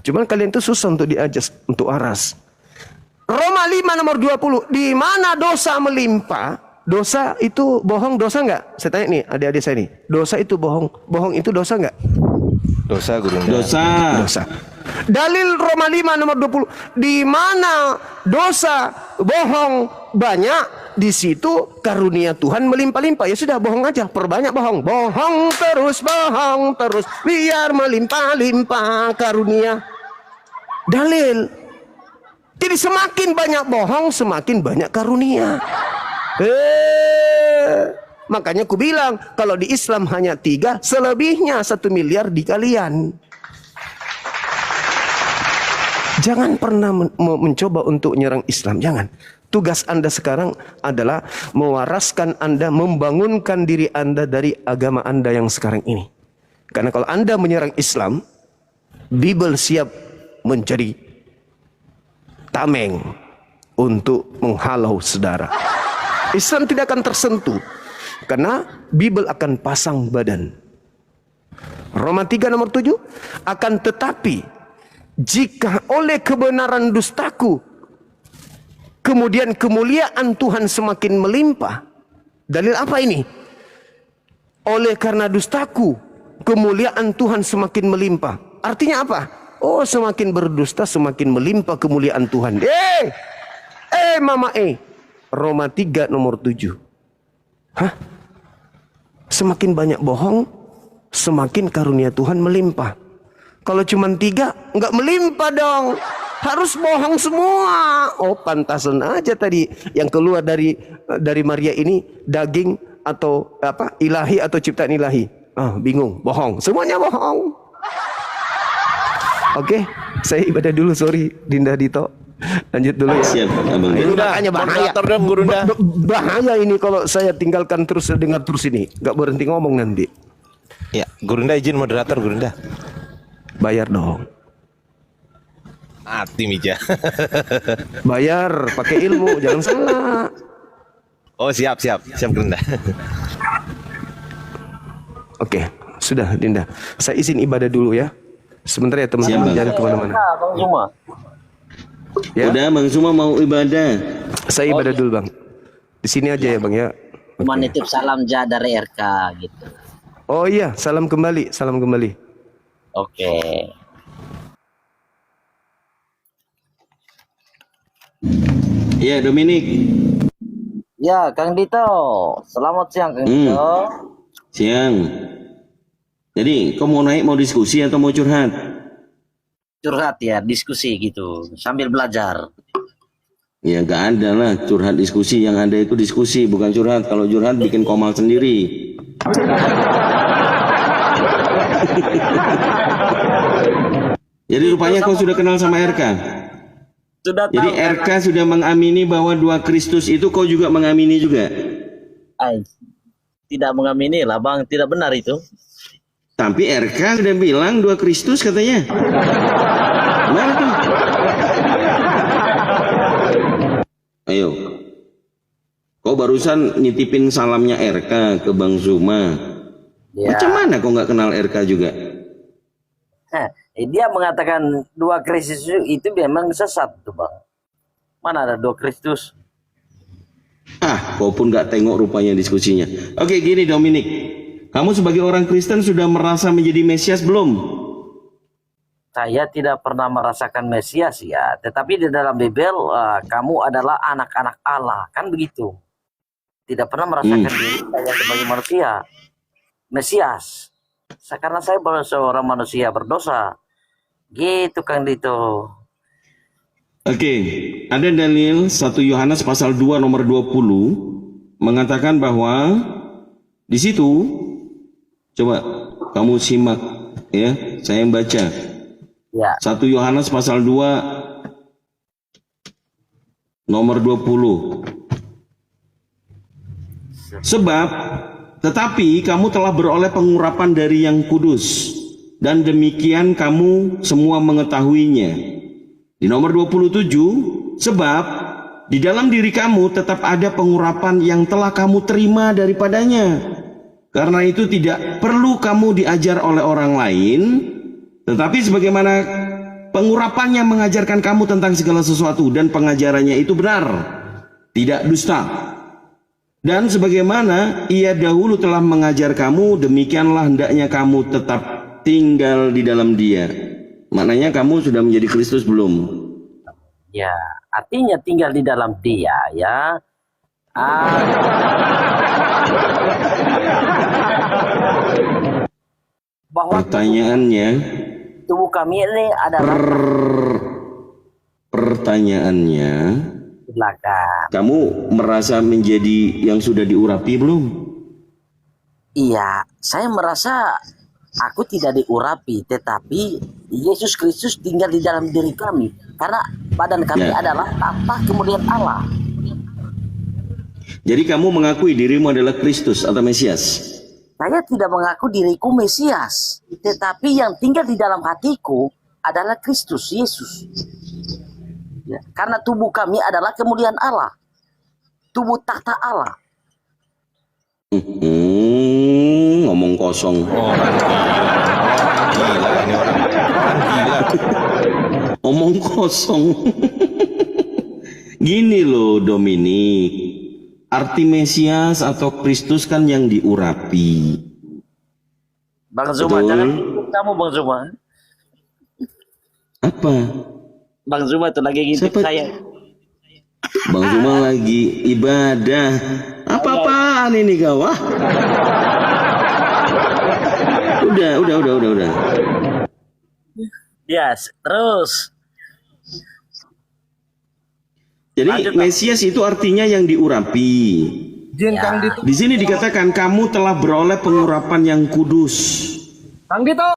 Cuman kalian itu susah untuk diajas, untuk aras. Roma 5 nomor 20, di mana dosa melimpah, dosa itu bohong, dosa enggak? Saya tanya nih adik-adik saya nih, dosa itu bohong, bohong itu dosa enggak? Dosa guru. Dosa. Dosa. Dalil Roma 5 nomor 20, di mana dosa bohong banyak, di situ karunia Tuhan melimpah-limpah. Ya sudah bohong aja, perbanyak bohong. Bohong terus, biar melimpah-limpah karunia. Dalil. Jadi semakin banyak bohong, semakin banyak karunia. Makanya aku bilang, kalau di Islam hanya 3, selebihnya 1 miliar di kalian. Jangan pernah mencoba untuk menyerang Islam, jangan. Tugas Anda sekarang adalah mewaraskan Anda, membangunkan diri Anda dari agama Anda yang sekarang ini. Karena kalau Anda menyerang Islam, Bible siap menjadi tameng untuk menghalau saudara. Islam tidak akan tersentuh karena Bible akan pasang badan. Roma 3 nomor 7, akan tetapi jika oleh kebenaran dustaku kemudian kemuliaan Tuhan semakin melimpah. Dalil apa ini? Oleh karena dustaku kemuliaan Tuhan semakin melimpah. Artinya apa? Oh, semakin berdusta semakin melimpah kemuliaan Tuhan. Mama Roma 3 nomor 7. Hah? Semakin banyak bohong, semakin karunia Tuhan melimpah. Kalau cuma 3, enggak melimpah dong. Harus bohong semua. Oh, pantasan aja tadi yang keluar dari Maria ini daging atau apa? Ilahi atau ciptaan ilahi. Bingung, bohong. Semuanya bohong. Oke, saya ibadah dulu, sorry Dinda Dito. Lanjut dulu ya. Siap, Abang. Ini Gurunda, makanya bahaya. moderator dong, Gurunda. Bahaya ini kalau saya tinggalkan terus dengar terus ini, nggak berhenti ngomong nanti. Ya, Gurunda izin moderator Gurunda. Bayar dong. Hati Mija. Bayar, pakai ilmu, jangan salah. Oh siap Gurunda. Oke, sudah Dinda. Saya izin ibadah dulu ya. Sebentar ya teman-teman, Siap, Bang. jangan kemana-mana. Bang Zuma. Ya, Udah Bang Zuma mau ibadah. saya ibadah dulu bang. Di sini aja ya bang ya. Cuma nitip salam ja dari RK gitu. Oh iya, salam kembali, salam kembali. Oke. Ya Dominik. Ya, Kang Dito. Selamat siang, Kang Dito. Siang. Jadi kau mau naik mau diskusi atau mau curhat? Curhat ya, diskusi gitu. Sambil belajar. Ya gak ada lah curhat diskusi, yang ada itu diskusi bukan curhat. Kalau curhat bikin komal sendiri. Jadi rupanya kau sudah kenal sama RK. Sudah tahu. Jadi RK sudah mengamini bahwa dua Kristus itu, kau juga mengamini juga. Ay, tidak mengamini lah, Bang. Tidak benar itu. Tapi RK sudah bilang dua Kristus katanya. Mana tuh? Ayo. Kau barusan nitipin salamnya RK ke Bang Zuma. Ya. Macam mana kau nggak kenal RK juga? Dia mengatakan dua Kristus itu memang sesat tuh, Bang. Mana ada dua Kristus? Kau pun nggak tengok rupanya diskusinya. Oke, gini Dominik. Kamu sebagai orang Kristen sudah merasa menjadi Mesias belum? Saya tidak pernah merasakan Mesias ya, tetapi di dalam Bible kamu adalah anak-anak Allah, kan begitu. Tidak pernah merasakan diri saya sebagai manusia, Mesias. Karena saya seorang manusia berdosa. Gitu Kang Dito. Oke, ada dalil 1 Yohanes pasal 2 nomor 20 mengatakan bahwa di situ, coba kamu simak ya, saya yang baca. Ya. 1 Yohanes pasal 2 nomor 20. Sebab tetapi kamu telah beroleh pengurapan dari yang kudus, dan demikian kamu semua mengetahuinya. Di nomor 27, sebab di dalam diri kamu tetap ada pengurapan yang telah kamu terima daripadanya. Karena itu tidak perlu kamu diajar oleh orang lain, tetapi sebagaimana pengurapannya mengajarkan kamu tentang segala sesuatu, dan pengajarannya itu benar, tidak dusta. Dan sebagaimana ia dahulu telah mengajar kamu, demikianlah hendaknya kamu tetap tinggal di dalam dia. Maknanya kamu sudah menjadi Kristus belum? Ya, artinya tinggal di dalam dia ya. Bahwa Pertanyaannya, tubuh kami ini adalah pertanyaannya, belakang. kamu merasa menjadi yang sudah diurapi belum? Iya, saya merasa aku tidak diurapi, tetapi Yesus Kristus tinggal di dalam diri kami. Karena badan kami adalah tampah kemudian Allah. Jadi kamu mengakui dirimu adalah Kristus atau Mesias? Saya tidak mengaku diriku Mesias, tetapi yang tinggal di dalam hatiku adalah Kristus Yesus. Ya, karena tubuh kami adalah kemuliaan Allah, tubuh tahta Allah. Ngomong kosong. Gila ini orang gila. Omong kosong. Gini loh Dominik, arti Mesias atau Kristus kan yang diurapi. Bang Zuma, Betul. jangan ikut kamu Bang Zuma. Apa? Bang Zuma itu lagi ngintip Siapa? saya. Bang Zuma lagi ibadah. Apa-apaan ini kau? Ah? Udah. Yes, terus. Jadi Lanjut, Bang. Mesias itu artinya yang diurapi. Di sini dikatakan kamu telah beroleh pengurapan yang kudus. Kang Dito.